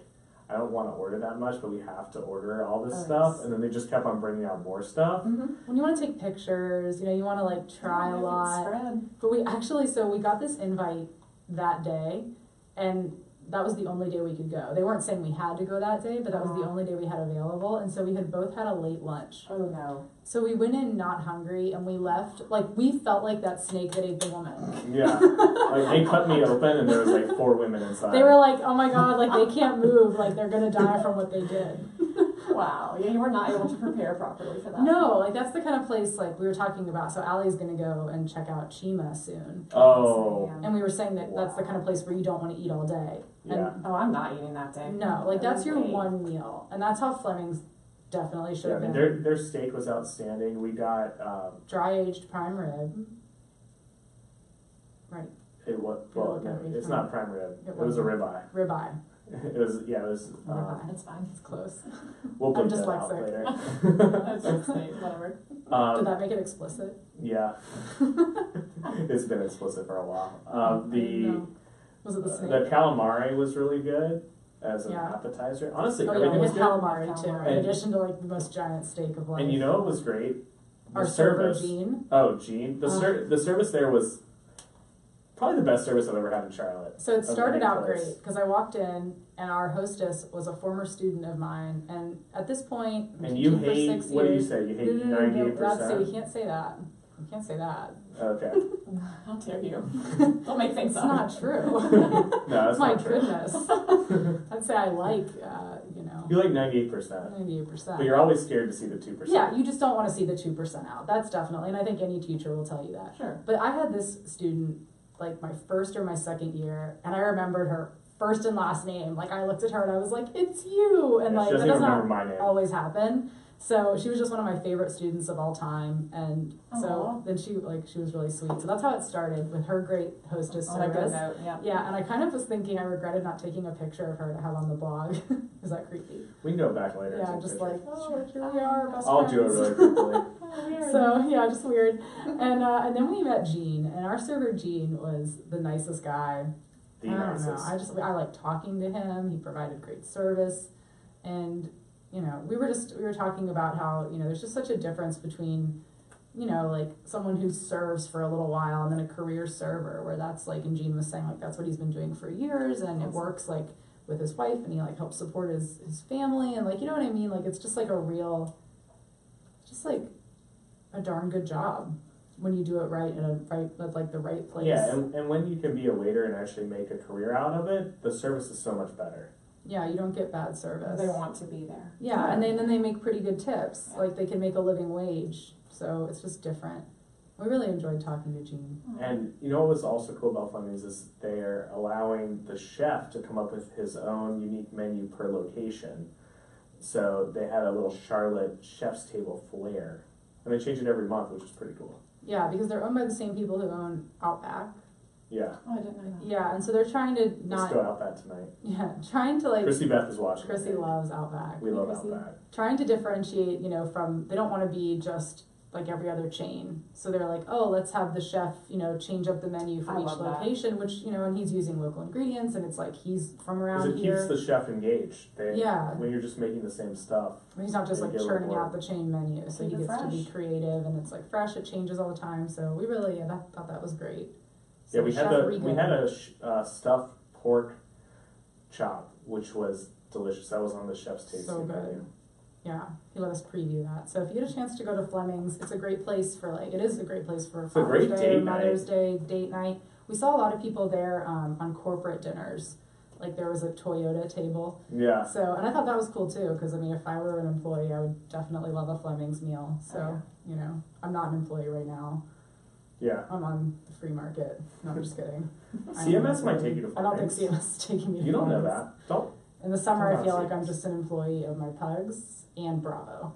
I don't want to order that much, but we have to order all this Oh, stuff, yes. and then they just kept on bringing out more stuff. When you want to take pictures, you want to like try a lot. Spread. But we got this invite that day, and that was the only day we could go. They weren't saying we had to go that day, but that was the only day we had available, and so we had both had a late lunch. Oh no. So we went in not hungry, and we left, like, we felt like that snake that ate the woman. Yeah, like they cut me open, and there was like 4 women inside. They were like, oh my god, like they can't move, like they're gonna die from what they did. Wow. Yeah, you were not able to prepare properly for that. No, like that's the kind of place like we were talking about. So Allie's gonna go and check out Chima soon. Oh, And we were saying that that's the kind of place where you don't want to eat all day. yeah. Oh, I'm not eating that day. And no, like that's your Wait. one meal. And that's how Fleming's definitely should Yeah, I have mean, been. their steak was outstanding. We got Dry aged prime rib. Right. it what? You're Well, looking no, at me it's funny. not prime rib. It It was a wasn't. ribeye. Ribeye. It was It's fine. It's close. we'll I'm put that out dyslexic. later. That's just whatever. Did that make it explicit? Yeah. It's been explicit for a while. No. Was it the snake? The calamari was really good as an Yeah. appetizer. Honestly, Oh yeah, everything we was had good. calamari too, in And- addition to like the most giant steak of life. And you know what was great? The Our server service. Jean. Oh, Gene. The service there was probably the best service I've ever had in Charlotte. So it Of started any out place. great because I walked in and our hostess was a former student of mine, and at this point, I'm And you teaching for hate, 6 what do you years. say? You hate No, 98%? that's you can't say that. You can't say that. Okay. How dare you? Don't make things It's up. not true. No, that's My not true. goodness. I'd say I like, You like 98%. 98%. But you're always scared to see the 2%. Yeah, you just don't want to see the 2% out. That's definitely, and I think any teacher will tell you that. Sure. But I had this student, like my first or my second year, and I remembered her first and last name. Like I looked at her and I was like, "It's you," and Yeah, like she that doesn't does even remember not my name. always happen. So she was just one of my favorite students of all time, and so Aw. then she was really sweet. So that's how it started with her great hostess On a good service. note, yeah. Yeah, and I kind of was thinking I regretted not taking a picture of her to have on the blog. Is that creepy? We can go back later. and Yeah, take just pictures. like, oh, here we are, best I'll friends. do it really quickly. So yeah, just weird. And then we met Gene, and our server Gene was the nicest guy. The I don't nicest. know. I like talking to him. He provided great service, and we were talking about how there's just such a difference between like someone who serves for a little while and then a career server, where that's like, and Gene was saying like that's what he's been doing for years, and it works like with his wife, and he like helps support his family, and like what I mean, like it's just like just like a darn good job when you do it right at like the right place. Yeah, and when you can be a waiter and actually make a career out of it, the service is so much better. Yeah, you don't get bad service. They want to be there. Yeah, and then they make pretty good tips. Like they can make a living wage, so it's just different. We really enjoyed talking to Gene. And you know what was also cool about Flemings is they're allowing the chef to come up with his own unique menu per location. So they had a little Charlotte Chef's Table flair. And they change it every month, which is pretty cool. Yeah, because they're owned by the same people who own Outback. Yeah. Oh, I didn't know that. Yeah, and so they're trying to Let's not. go Outback tonight. Yeah, trying to like. Chrissy Beth is watching. Chrissy loves Outback. We love Chrissy. Outback. Trying to differentiate, from they don't want to be just like every other chain. So they're like, oh, let's have the chef, change up the menu for I each love that. location, which and he's using local ingredients, and it's like he's from Because around it here. keeps the chef engaged. Yeah. When you're just making the same stuff. He's not just They like get churning reward. out the chain menu, so Keep he it gets to be fresh. creative, and it's like fresh. It changes all the time, so we really thought that was great. So Yeah, we Chef had Regan- a stuffed pork chop, which was delicious. That was on the chef's tasting So good. menu. Yeah, he let us preview that. So if you get a chance to go to Flemings, it's a great place for it is a great place for It's a great Father's Day, date Mother's night. Day, date night. We saw a lot of people there on corporate dinners. Like there was a Toyota table. Yeah. So, and I thought that was cool too, because if I were an employee, I would definitely love a Fleming's meal. So, I'm not an employee right now. Yeah. I'm on the free market. No, I'm just kidding. CMS might take you to I don't think Flemings. CMS is taking me to You don't know Fleming's. that. Don't. In the summer, Come I feel on, like I'm CMS. just an employee of my pugs and Bravo.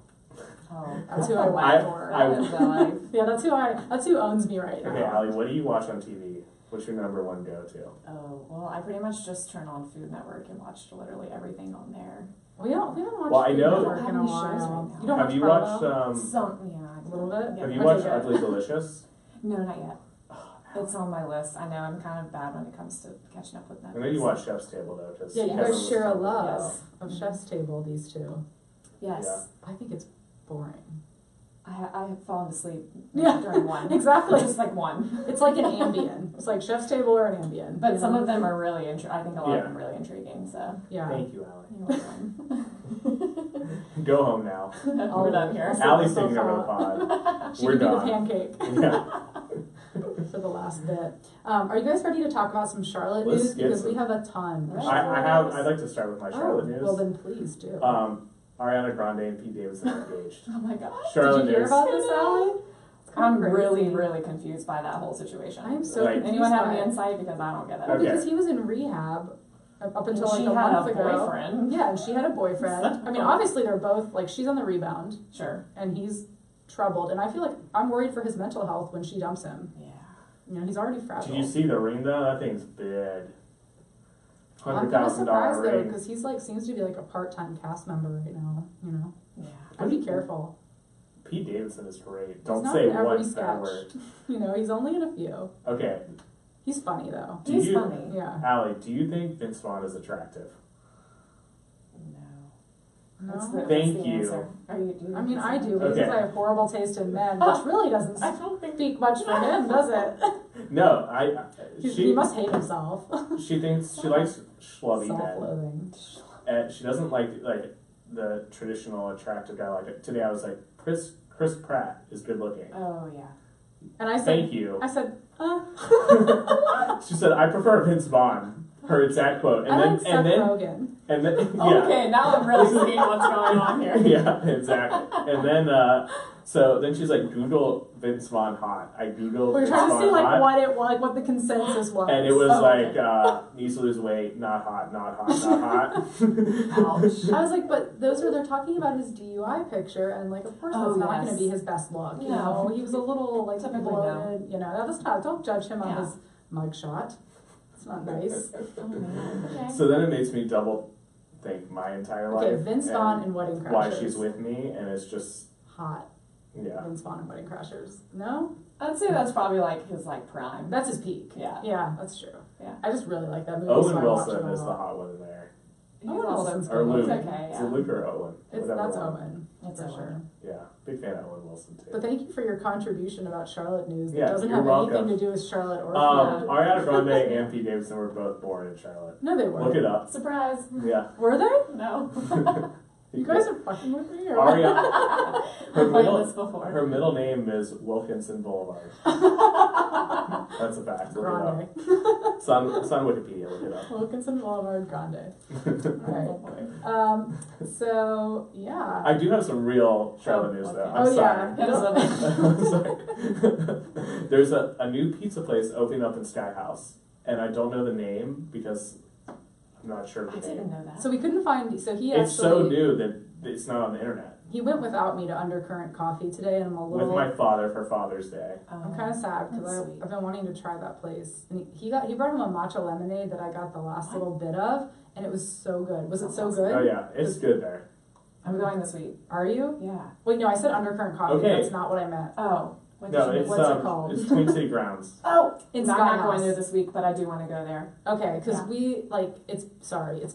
Oh, That's who I work I- for. I- That is the life. Yeah, that's who owns me right now. Okay, Allie, what do you watch on TV? What's your number one go-to? Oh, well, I pretty much just turn on Food Network and watch literally everything on there. We haven't watched Well, I Food know- Network in a How many shows while. right now? You don't Have watch you Bravo? watched A little bit? Yeah. Have you Okay, watched good. Ugly Delicious? No, not yet. It's on my list. I know I'm kind of bad when it comes to catching up with Netflix. I know you watch Chef's Table though, because Yeah, you Kevin guys share a talking love about- of Chef's Table, these two. Yes. Yeah. I think it's boring. I have fallen asleep Yeah, during one. exactly. Just like one. It's like an Ambien. It's like Chef's Table or an Ambien. But you some know? of them are really, I think a lot Yeah. of them are really intriguing, so. Yeah. Thank you, Allie. You're welcome. Go home now. We're done here. I'll Allie's sort taking over the myself pod. She We're can be the done. pancake Yeah. for the last bit. Are you guys ready to talk about some Charlotte Let's news? get Because some- we have a ton. of I Charlotte I'd news. like to start with my Charlotte news. Well, then please do. Ariana Grande and Pete Davidson are engaged. Oh my gosh. Charlotte Did you hear news. about this, Allie? It's kinda I'm crazy. really, really confused by that whole situation. I am so Like- confused Anyone have by any it. insight? Because I don't get it. Well, Okay. because he was in rehab up until like she a had month a ago. boyfriend. Yeah, and she had a boyfriend. I mean, obviously they're both like she's on the rebound Sure. and he's troubled, and I feel like I'm worried for his mental health when she dumps him. Yeah. He's already fragile. Did you see the ring though? That thing's big. I'm kind of surprised though, ring. because he's like seems to be like a part-time cast member right now. You know, Yeah. I'd be careful. Pete Davidson is great. He's Don't not say in every one bad sketch. word. You know, he's only in a few. Okay, He's funny though. He's funny. Yeah. Allie, do you think Vince Vaughn is attractive? No. No. Thank what's the you. answer? Do you I mean, I do, Okay. because I have horrible taste in men, which really doesn't I don't think speak much for him, does it? No, He she must hate himself. she thinks she likes schlubby men. Self-loathing. And she doesn't like the traditional attractive guy. Like today, I was like, Chris Pratt is good looking. Oh yeah. And I said, Thank you. I said, She said, I prefer Vince Vaughn. Her exact quote. I like Seth Rogen. And then yeah. Okay, now I'm really seeing what's going on here. Yeah, exactly. And then so then she's like, Google Vince Vaughn hot. I googled We're Vince trying to Vaughn see like hot, what the consensus was. and it was Oh, like needs to lose weight, not hot, not hot, not hot. Ouch. I was like, but they're talking about his DUI picture, and like, of course, Oh, that's not yes. going to be his best look. You No. know, he was a little like Typically bloated. You know, that was not. Don't judge him on Yeah. his mugshot. It's not nice. Oh, no. Okay. So then it makes me double think my entire life. Okay, Vince Vaughn and Wedding Crashers. why she's with me, and it's just Hot. yeah. Vince Vaughn and Wedding Crashers. No, I'd say that's probably like his like prime. that's his peak. Yeah. Yeah, that's true. Yeah. I just really like that movie. so Owen I watched Wilson it is all. the hot one in there, He's Owen also Wilson's or good. Luke. It's okay, Is yeah. it Luke or Owen? Whatever That's one. Owen. It's for Owen. sure. Yeah, big fan of Owen Wilson too. But thank you for your contribution about Charlotte news. That Yeah, doesn't you're have welcome. anything to do with Charlotte or Florida. Ariana Grande and Pete Davidson were both born in Charlotte. No, they weren't. Look it up. Surprise. Yeah. Were they? No. You guys are fucking with me? Or Ariana. We've played this before. Her middle name is Wilkinson Boulevard. That's a fact. Look Grande. it up. It's on Wikipedia. Look it up. Wilkinson Boulevard Grande. Oh, Alright. boy. So, yeah. I do have some real Charlotte Oh, news okay. though. I'm Oh, sorry. yeah. Hit us with it. I'm sorry. There's a new pizza place opening up in Sky House, and I don't know the name because I'm not sure I of the didn't name. know that. So we couldn't find, so he actually, It's so new that it's not on the internet. he went without me to Undercurrent Coffee today, and I'm a With little, my father for Father's Day. I'm kind of sad That's because sweet. I've been wanting to try that place. And he brought him a matcha lemonade that I got the last What? little bit of, and it was so good. Was it so Awesome. good? Oh yeah, it's good there. I'm going this week. Are you? Yeah. Wait, no, I said Undercurrent Coffee. Okay. That's not what I meant. Oh. What No, did you it's what's it called? it's Twin City Grounds. Oh, In I'm not Sky going House. there this week, but I do want to go there. Okay, because Yeah. we like it's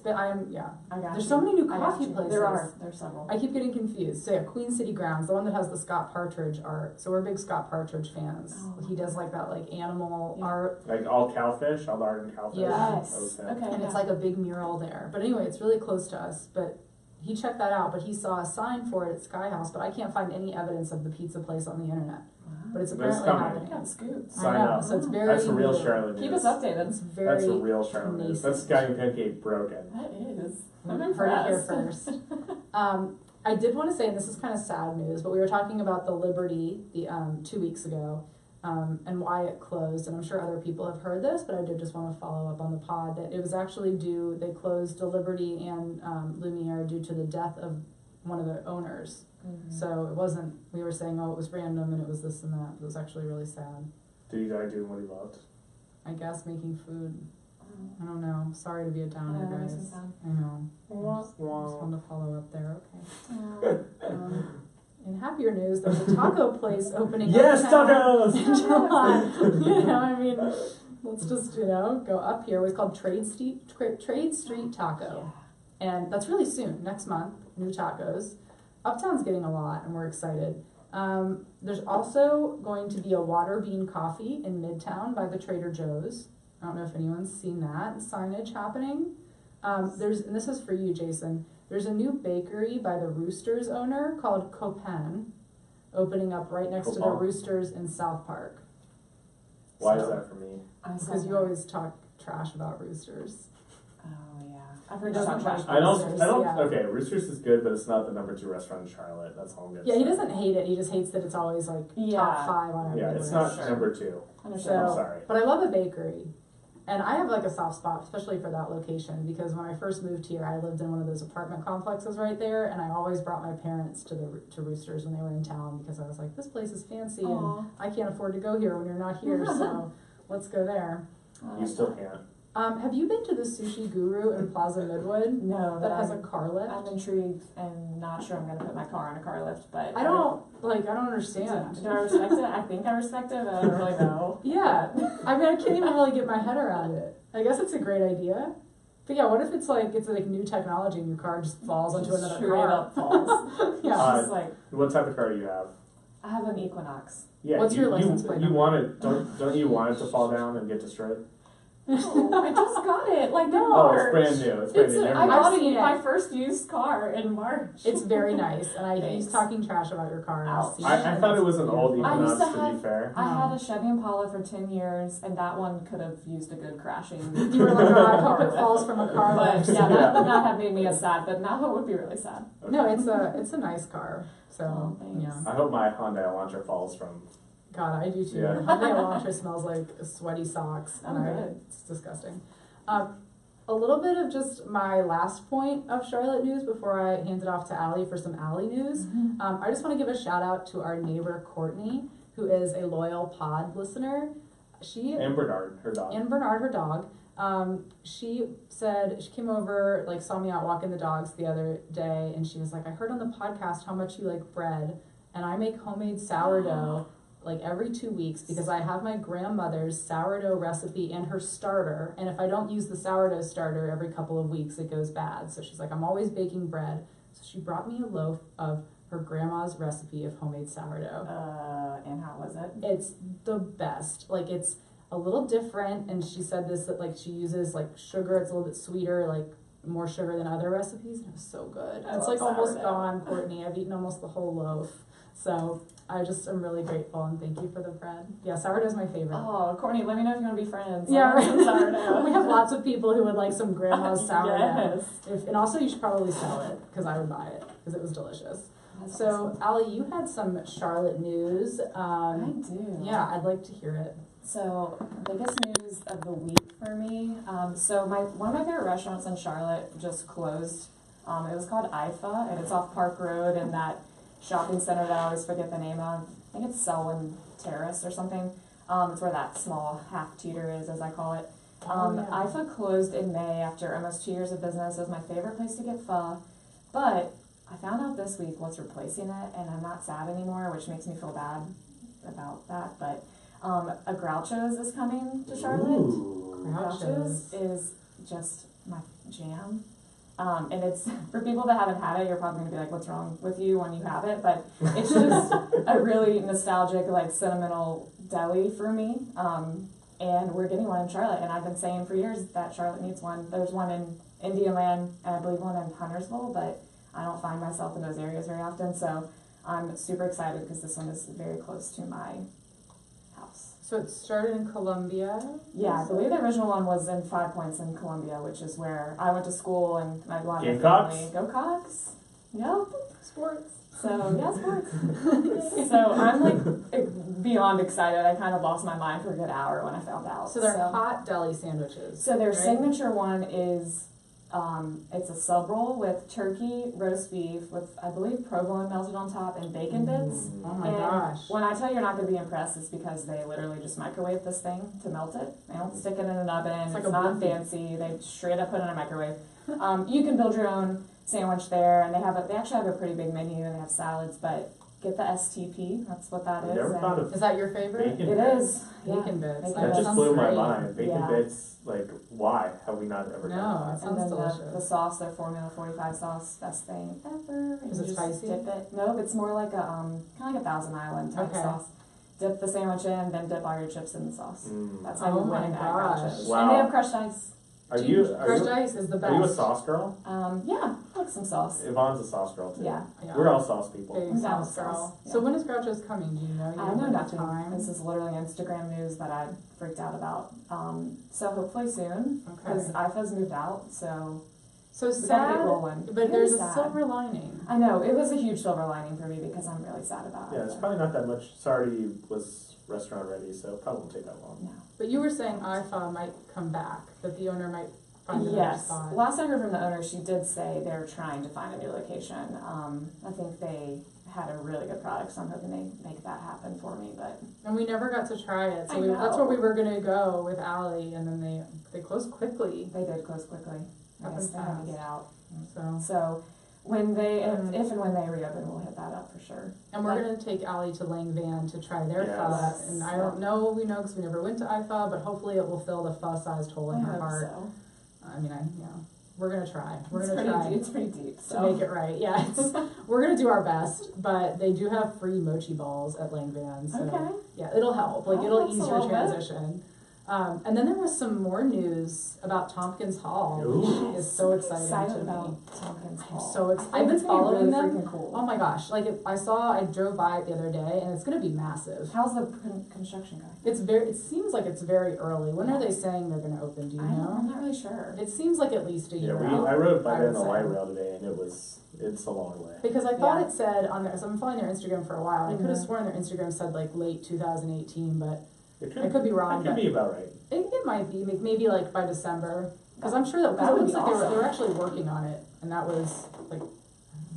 been yeah. I got There's you. so many new I got coffee you. places. There are. There's several. I keep getting confused. So yeah, Queen City Grounds, the one that has the Scott Partridge art. So we're big Scott Partridge fans. Oh. He does like that like animal Yeah. art, Like all cowfish, all art and cowfish. Yes. Okay. Okay. and yeah. it's like a big mural there. But anyway, it's really close to us. But he checked that out. But he saw a sign for it at Sky House. But I can't find any evidence of the pizza place on the internet. Wow. But it's But it's apparently coming. happening. Got scoops. I Sign know. up. So it's very That's a real new. Charlotte news. Keep us updated. It's very That's a real Charlotte news. That's Sky and Pancake broken. That is. I'm Heard it here impressed. first. I did want to say, and this is kind of sad news, but we were talking about the Liberty 2 weeks ago, and why it closed. And I'm sure other people have heard this, but I did just want to follow up on the pod that it was actually they closed the Liberty and Lumiere due to the death of one of the owners. Mhm. So it wasn't, we were saying, oh, it was random and it was this and that. It was actually really sad. Did he die doing what he loved? I guess making food. I don't know. Sorry to be a downer, Yeah, that makes me guys. sad. I know. I just wanted to follow up there. Okay. In happier news, there's a taco place opening Yes, uptown tacos! in July. You know, I mean, let's just, go up here. It's called Trade Street Taco. And that's really soon, next month, new tacos. Uptown's getting a lot, and we're excited. There's also going to be a water bean coffee in Midtown by the Trader Joe's. I don't know if anyone's seen that signage happening. And this is for you, Jason. There's a new bakery by the Roosters owner called Copan, opening up right next to the Copan. Roosters in South Park. Why So- is that for me? Because you always talk trash about Roosters. Oh yeah. I've heard He you talk doesn't trash like about I don't. Roosters. I don't. Yeah. Okay, Roosters is good, but it's not the number 2 restaurant in Charlotte. That's all I'm gonna Yeah, say. he doesn't hate it. He just hates that it's always like Yeah. top 5 on every Yeah, it's list. not Sure. number 2. Understand. I'm So, sorry. but I love the bakery, and I have like a soft spot, especially for that location, because when I first moved here, I lived in one of those apartment complexes right there, and I always brought my parents to Roosters when they were in town because I was like, this place is fancy, Aw. and I can't afford to go here when you're not here, so let's go there. You still can't. Have you been to the Sushi Guru in Plaza Midwood? No, That has a car lift? I'm intrigued and not sure I'm going to put my car on a car lift, but I don't understand. Do I respect it? I think I respect it, but I don't really know. Yeah. I mean, I can't even really get my head around it. I guess it's a great idea. But yeah, what if it's like new technology and your car just falls onto another Straight car? up falls. Yeah. It's just like, What type of car do you have? I have an Equinox. Yeah, What's your license plate You number? want it? Don't you want it to fall down and get destroyed? No, I just got it, like in No. Oh, March. it's brand new. It's brand new. Never I mind. bought I've seen my it. first used car in March. It's very nice, and Thanks. he's talking trash about your car. And I've Ouch. seen I thought it was an old I used Equinox, to to be have- fair. I had a Chevy Impala for 10 years, and that one could have used a good crashing. You were like, oh, I hope it falls from a car But lift. yeah, that would not have made me as sad, but now it would be really sad. No, it's a nice car. So Oh, thanks. yeah. I hope my Hyundai Elantra falls from. God, I do too. Yeah. Hyundai Elantra smells like sweaty socks, and Oh, good. it's disgusting. A little bit of just my last point of Charlotte news before I hand it off to Allie for some Allie news. I just want to give a shout out to our neighbor Courtney, who is a loyal pod listener. And Bernard, her dog. And Bernard, her dog. She said she came over, like saw me out walking the dogs the other day, and she was like, I heard on the podcast how much you like bread, and I make homemade sourdough like every 2 weeks because I have my grandmother's sourdough recipe and her starter, and if I don't use the sourdough starter every couple of weeks, it goes bad. So she's like, I'm always baking bread. So she brought me a loaf of her grandma's recipe of homemade sourdough. And how was it? It's the best. Like, it's a little different, and she said this, that like she uses like sugar, it's a little bit sweeter, like more sugar than other recipes, and it was so good. I It's love like almost sourdough. gone, Courtney. I've eaten almost the whole loaf. So I just am really grateful, and thank you for the bread. Yeah, sourdough's my favorite. Oh, Courtney, let me know if you want to be friends. Yeah, I want some sourdough. we have lots of people who would like some grandma's sourdough. Yes. And also, you should probably sell it, because I would buy it, because it was delicious. That's So, awesome. Allie, you had some Charlotte news. I do. Yeah, I'd like to hear it. So, biggest news of the week for me. So one of my favorite restaurants in Charlotte just closed. It was called IFA, and it's off Park Road in that shopping center that I always forget the name of. I think it's Selwyn Terrace or something. It's where that small half teeter is, as I call it. Yeah. IFA closed in May after almost 2 years of business. It was my favorite place to get pho, but I found out this week what's replacing it, and I'm not sad anymore, which makes me feel bad about that. But a Groucho's is coming to Charlotte. Ooh. Groucho's. Is just my jam. And it's, for people that haven't had it, you're probably gonna be like, what's wrong with you when you have it? But it's just a really nostalgic, like sentimental deli for me. And we're getting one in Charlotte, and I've been saying for years that Charlotte needs one. There's one in Indianland, and I believe one in Huntersville, but I don't find myself in those areas very often. So I'm super excited because this one is very close to my house. So it started in Columbia. Yeah, I believe the original one was in 5 Points in Columbia, which is where I went to school and my lot of my Gamecocks? family. Go Cox! Yep. Sports. So, yeah, sports. So I'm like beyond excited. I kind of lost my mind for a good hour when I found out. So they're hot deli sandwiches. So their right? signature one is, it's a sub roll with turkey, roast beef, with I believe provolone melted on top and bacon bits. Oh my And gosh. when I tell you you're not going to be impressed, it's because they literally just microwave this thing to melt it. They don't stick it in an oven. It's like It's a not blimpie. fancy. They straight up put it in a microwave. You can build your own sandwich there, and they actually have a pretty big menu, and they have salads. But get the STP. That's what that I've is. never and thought of Is that your favorite? bacon it bits. is. Yeah. Bacon bits. Bacon That bits. just sounds blew my great. mind. Bacon Yeah. bits, like, why have we not ever No, done it that? sounds and then delicious. the sauce, their Formula 45 sauce, best thing ever. And Is you it just spicy? Dip it. Nope, it's more like a kind of like a Thousand Island type Okay. sauce. Dip the sandwich in, then dip all your chips in the sauce. Mm. That's how Oh you my win at gosh. Groucho's. Wow. And they have crushed ice. Are you Crushed ice is the best. are you a sauce girl? Yeah, I like some sauce. Yvonne's a sauce girl too. Yeah. Yeah. We're all sauce people. Big I'm down sauce with girl. sauce, yeah. So when is Groucho's coming? Do you know? You I have, know like, nothing. time? This is literally Instagram news that I freaked out about. So hopefully soon, because Okay. IFA's moved out, so So we gotta sad, get rolling. but Very there's a sad. silver lining. I know, it was a huge silver lining for me because I'm really sad about Yeah, it. it's probably not that much. Sardi was restaurant ready, so it probably won't take that long. No. But you were saying IFA might come back, that the owner might find another Yes. spot. Last I heard from the owner, she did say they're trying to find a new location. I think they had a really good product, so I'm hoping they make that happen for me. But And we never got to try it, so I know. that's where we were gonna go with Allie, and then they closed quickly. they did close quickly. I Up guess and they had to fast. get out. So, So when they, if and when they reopen, we'll hit that up for sure. and we're gonna take Allie to Lang Van to try their Yes. pho, and I don't know, we know because we never went to iPho, but hopefully it will fill the pho-sized hole in I her hope heart. so. I mean, we're gonna try. We're It's gonna pretty try deep, it's pretty deep. to So make it right. Yeah, we're gonna do our best, but they do have free mochi balls at Lang Van, so okay. yeah, it'll help. Like Oh, it'll that's a ease your little bit. transition. And then there was some more news about Tompkins Hall, which Ooh. is so exciting Excited to me. about Tompkins I'm Hall. so I excited. think I've been it's gonna be following really them. freaking cool. Oh my gosh! Like I drove by it the other day, and it's gonna be massive. How's the construction going? It seems like it's very early. When are they saying they're gonna open? Do you I'm know? not really sure. It seems like at least a Yeah, year out. I rode by I there on would the light say. rail today, and it's a long way. Because I thought Yeah. it said on their, so I'm following their Instagram for a while. I could have Mhm. sworn their Instagram said like late 2018, but It I could be wrong. That could But be about right. it might be maybe like by December. Because I'm sure that That it would looks be like they awesome. were actually working on it, and that was like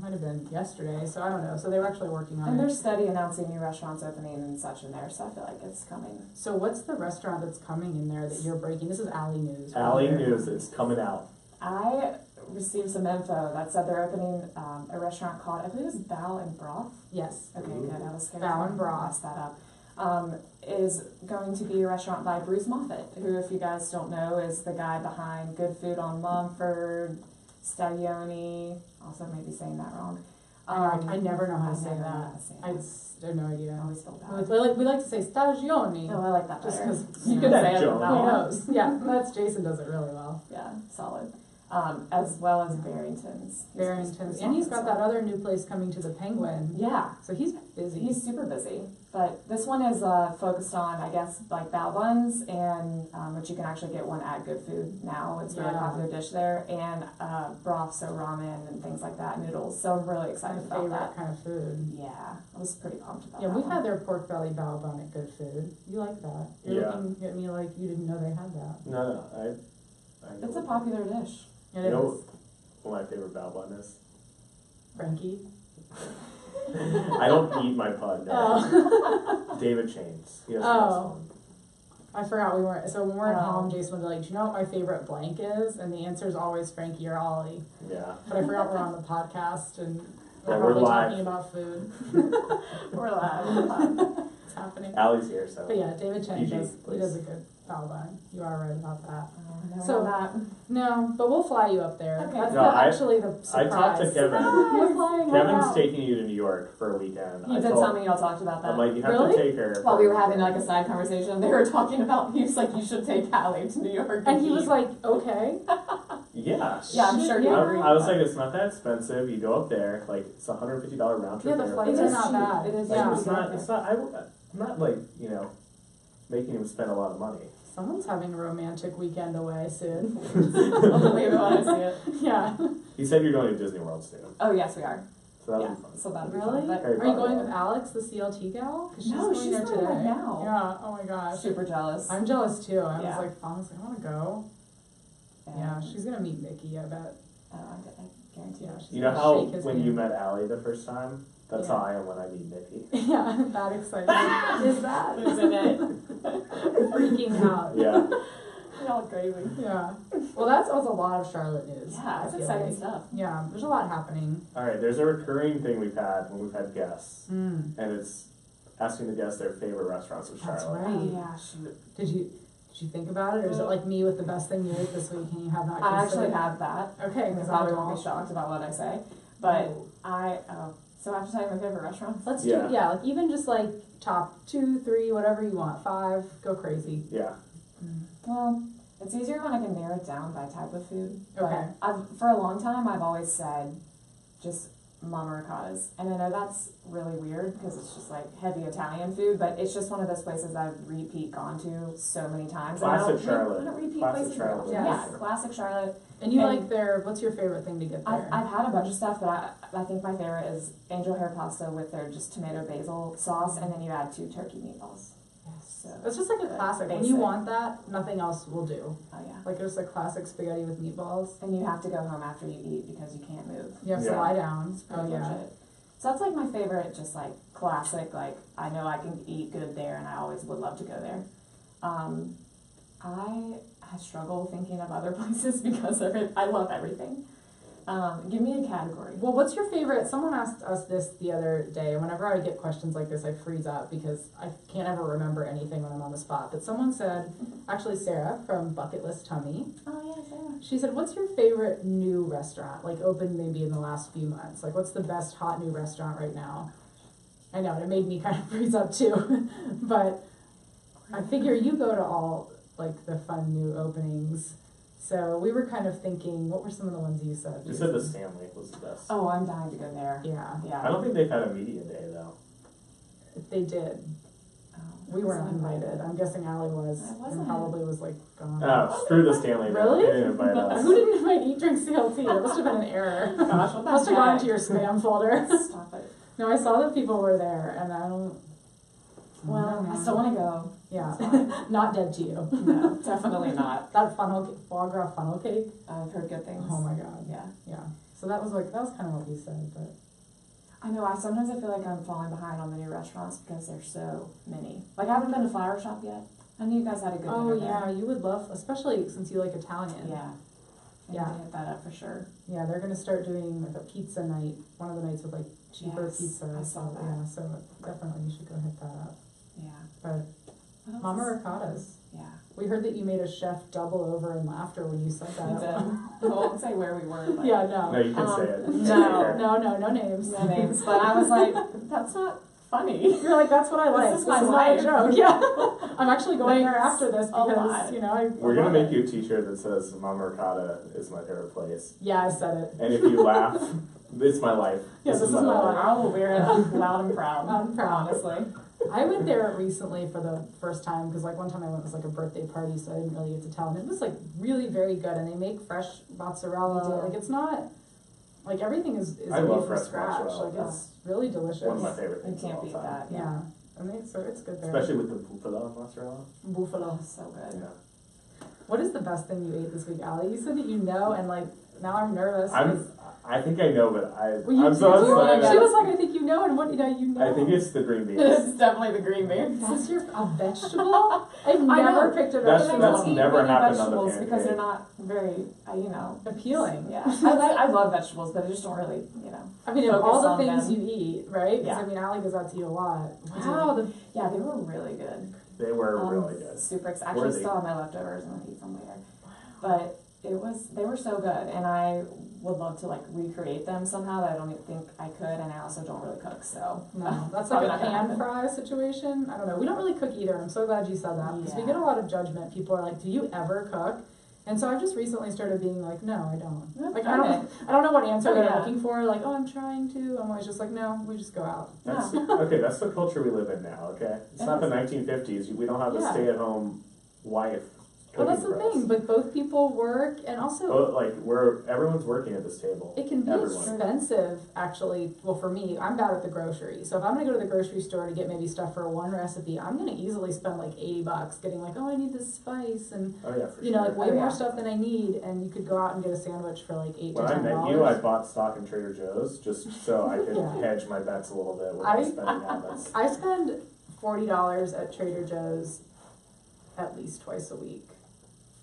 might have been yesterday. So I don't know. So they were actually working on And it. they're steady announcing new restaurants opening and such in there, so I feel like it's coming. So what's the restaurant that's coming in there that you're breaking? This is Allie News. Allie right? News, it's coming out. I received some info that said they're opening a restaurant called, I believe it's Bao and Broth. Yes. Okay, Ooh. good. I was scared. Bao and I Broth. messed that up. Is going to be a restaurant by Bruce Moffat, who, if you guys don't know, is the guy behind Good Food on Mumford, Staglioni. Also, maybe saying that wrong. I never know how to say never know that. how to say I it. have no idea. I always feel We bad. we like to say stagioni. No, I like that Just better. 'cause, you you can know, say it Joe. that Who one. knows? Yeah, that's Jason does it really well. Yeah, solid. As well as Barrington's. Barrington's, and he's got that other new place coming to the Penguin. Yeah, So he's busy. he's super busy. But this one is focused on, I guess, like bao buns, and which you can actually get one at Good Food now. It's a really Yeah. popular dish there, and broth, so ramen and things like that, noodles. So I'm really my excited about favorite that. kind of food. Yeah, I was pretty pumped about Yeah, that. we've one. had their pork belly bao bun at Good Food. You like that? You're Yeah. looking at me like you didn't know they had that. No, I know. It's a popular dish. It You know is. what my favorite bao bun is? Frankie. I don't eat my pud. No. Oh. David Chains. He has the Oh. best one. I forgot we weren't. So when we're at Oh. home, Jason would be like, "Do you know what my favorite blank is?" And the answer is always Frankie or Ollie. Yeah. But I forgot we're on the podcast and we're Yeah, we're probably live. talking about food. We're live. It's happening. Allie's here, so. But yeah, David Chang PG, does. He please. does a good bao bun. You are right about that. So So- that. No, but we'll fly you up there. Okay. That's No, actually the I surprise. talked to Kevin. We're flying right Kevin's out. taking you to New York for a weekend. You I did told- tell me y'all talked about that. I'm like, you have Really? to take her. While for we a were having like weekend. a side conversation, they were talking about, he was like, you should take Allie to New York. And he was eat. like, "Okay." Yeah. Yeah, I'm sure he Yeah. agreed. I was like, it's not that expensive. You go up there, like it's $150 round trip. Yeah, the there. flights It are is not cheap. bad. It is Like, Yeah. it's not. It's not. I'm not like making him spend a lot of money. Someone's having a romantic weekend away soon. I'll believe it when I see it. Yeah. He said you're going to Disney World soon, Oh, yes, we are. so that'll Yeah, be fun. so that'll be Really? fun. But Harry Are you Potter going World. with Alex, the CLT gal? 'Cause No, going she's there going today. right now. Yeah. Oh my gosh. super jealous. I'm jealous too. I Yeah. was like, honestly, I want to go. Yeah, she's gonna meet Mickey. I bet. I guarantee Yeah, it. she's You know gonna how shake his when hand. you met Allie the first time, that's Yeah. how I am when I meet Nikki. Yeah, that excitement. Is that? Isn't it? Freaking out. Yeah. You're all crazy. Yeah. Well, that was a lot of Charlotte news. Yeah, I it's feel exciting like. stuff. Yeah, there's a lot happening. All right. There's a recurring thing we've had when we've had guests, Mm, and it's asking the guests their favorite restaurants of that's Charlotte. right. Oh, yeah, shoot. Did you think about it, or is it like me with the best thing you ate this week and you have not I actually considered? have that. Okay, You because probably won't be shocked about what I say. But Oh. so after saying my favorite restaurants? Let's Yeah. do like even just like top 2, 3, whatever you want, 5, go crazy. Yeah. Well, it's easier when I can narrow it down by type of food. But Okay. for a long time, I've always said just Mama Ricotta's. And I know that's really weird because it's just like heavy Italian food, but it's just one of those places I've repeat gone to so many times. And Classic I don't, Charlotte. I don't repeat Classic places very Charlotte. often. Yes. Yeah, classic Charlotte. And you And- like their, what's your favorite thing to get there? I've had a bunch of stuff, but I think my favorite is angel hair pasta with their just tomato basil sauce, and then you add 2 turkey meatballs. Yes. So, It's just like a good. classic. When you Basic. want that, nothing else will do. oh yeah. Like just a classic spaghetti with meatballs. And you have to go home after you eat because you can't move. You have to Yeah. lie down. It's pretty Oh yeah. legit. So that's like my favorite, just like classic, like I know I can eat good there and I always would love to go there. I struggle thinking of other places because of it. I love everything. Give me a category. Well, what's your favorite? Someone asked us this the other day, and whenever I get questions like this, I freeze up because I can't ever remember anything when I'm on the spot. But someone said, actually Sarah from Bucket List Tummy. Oh yeah, Sarah. She said, what's your favorite new restaurant, like opened maybe in the last few months? Like, what's the best hot new restaurant right now? I know, it made me kind of freeze up too. But I figure you go to all, like, the fun new openings. So we were kind of thinking, what were some of the ones you said? You said the Stanley was the best. Oh, I'm dying to go there. Yeah. Yeah. I don't think they've had a media day though. They did. Oh, We weren't wasn't invited. I'm guessing Allie was. I wasn't. And probably was like gone. Oh, screw the Stanley. then. Really? They didn't invite us. Who didn't invite Eat Drink CLT? That must have been an error. Gosh, what the Must have gone heck? into your spam folder. Stop it. No, I saw that people were there, and I don't. Well, I still want to go. Yeah, It's fine. not dead to you. No, definitely not. That foie gras funnel cake. I've heard good things. Oh my god. Yeah. Yeah. So that was kind of what we said, but I know, sometimes I feel like I'm falling behind on the new restaurants because there's so many. Like, I haven't been to Flower Shop yet. I knew you guys had a good dinner yeah, you would love, especially since you like Italian. there. Yeah. I Yeah. need to hit that up for sure. Yeah, they're gonna start doing like a pizza night. One of the nights with like cheaper Yes, pizza. I saw that. Yeah, so definitely you should go hit that up. Yeah. But What else Mama is- Ricotta's. Yeah. We heard that you made a chef double over in laughter when you said I that. did. I won't say where we were, but Yeah, No, no. you can say it. no. No names. No names. But I was like, that's not funny. You're like, that's what I like. This is my not a life. joke. Yeah. I'm actually going there Thanks after this a because, lot. you know, I We're gonna love make it. you a t-shirt that says Mama Ricotta is my favorite place. Yeah, I said it. And if you laugh, it's my life. Yeah, this is my life. I will wear it loud and proud. Loud and proud. Honestly. I went there recently for the first time because like one time I went, it was like a birthday party, so I didn't really get to tell. And it was like really very good, and they make fresh mozzarella. They do. Like it's not like everything is I made love from fresh scratch. mozzarella. Like it's really delicious. One of my favorite You things of can't all beat time. that. Yeah, and so it's good there. Especially with the bufalo mozzarella. Buffalo. Oh, so good. Yeah. What is the best thing you ate this week, Allie? You said that you know, and like now I'm nervous. I think I know, but Well, you I'm did so too. excited. She was like, I think you know, and what you know. I think it's the green beans. It's definitely the green beans. That's a vegetable? I've I never know. picked a That's- vegetable. I that's don't eat never many happened on the vegetables because pancake. they're not very, Appealing. Yeah, I love vegetables, but I just don't really, I mean, of focus all the on things them. you eat, right? Because Yeah. I mean, Allie goes out to eat a lot. I Wow, do. Yeah, they were really good. They were really good. Super excited. Actually, Worthy. still have my leftovers and I'll eat some later. But they were so good, and I would love to like recreate them somehow. But I don't even think I could, and I also don't really cook, so no, that's probably like a not gonna pan happen. fry situation. I don't know. We don't really cook either. I'm so glad you said that because we Yeah. get a lot of judgment. People are like, "Do you ever cook?" And so I've just recently started being like, "No, I don't." Like I don't know what answer Oh, they're yeah. looking for. Like, "Oh, I'm trying to." I'm always just like, "No, we just go out." That's, okay, that's the culture we live in now, okay? It's It not the is. 1950s. We don't have a Yeah. stay-at-home wife Well, cooking that's the for us. thing. But both people work, and also But, like, everyone's working at this table. it can be Everyone. expensive, actually. Well, for me, I'm bad at the grocery. So if I'm gonna go to the grocery store to get maybe stuff for one recipe, I'm gonna easily spend like $80 getting like, oh, I need this spice and Oh, yeah, for you know, sure. like way Oh, yeah. more stuff than I need. And you could go out and get a sandwich for like $8 When to I $10. met you, I bought stock in Trader Joe's just so I could Yeah. hedge my bets a little bit with my spending habits. I spend $40 at Trader Joe's at least twice a week.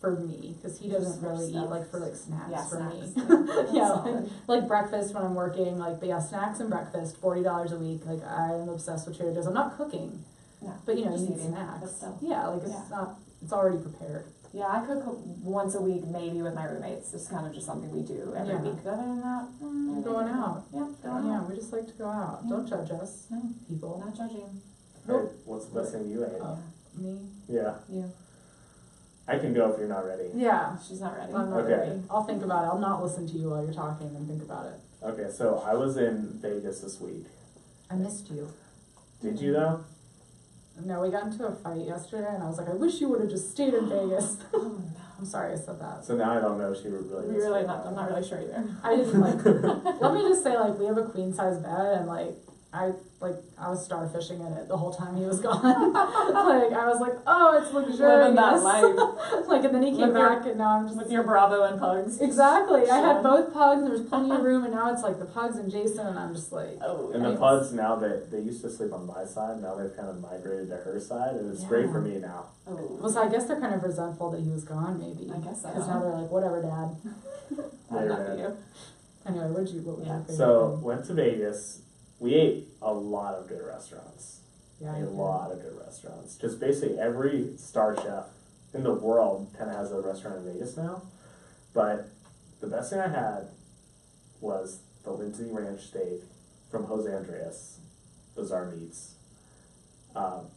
For me, because he doesn't Just for really eat stuff. like for like snacks Yeah, for snacks. me. Yeah, Solid. like breakfast when I'm working, but yeah, snacks and breakfast, $40 a week. Like I'm obsessed with Trader Joe's. I'm not cooking, No, but you know, just you need eating, snacks. but still. Yeah, like it's Yeah. not, it's already prepared. Yeah, I cook once a week, maybe with my roommates. It's kind of just something we do every Yeah. week. Other than that, You're going out. Yeah, going Yeah, out. we just like to go out. Yeah. Don't judge us, No, people. not judging. Hey, what's the best thing you ate? Oh, Me? Yeah, you. I can go if you're not ready. Yeah, She's not ready. I'm not Okay. ready. I'll think about it. I'll not listen to you while you're talking and think about it. Okay, so I was in Vegas this week. I missed you. Did you though? No, we got into a fight yesterday, and I was like, I wish you would have just stayed in Vegas. Oh no. I'm sorry I said that. So now I don't know if she really You're really missed not. it. I'm not really sure either. I didn't like. Let me just say, like, we have a queen size bed, and like, I was starfishing in it the whole time he was gone. Like, I was like, oh, it's luxurious. Living that life. Like, and then he came back, and now I'm just... With your Bravo and pugs. Exactly. I had both pugs, there was plenty of room, and now it's like the pugs and Jason, and I'm just like... Oh, And the pugs, now that they used to sleep on my side, now they've kind of migrated to her side, and it's great for me now. Oh. Well, so I guess they're kind of resentful that he was gone, maybe. I guess so. Because now they're like, whatever, Dad. I'm not for you. Anyway, what was your favorite So, thing? went to Vegas. We ate a lot of good restaurants. Yeah, A lot of good restaurants. Just basically every star chef in the world kind of has a restaurant in Vegas now. But the best thing I had was the Lindsay Ranch steak from Jose Andres, Bizarre Meats.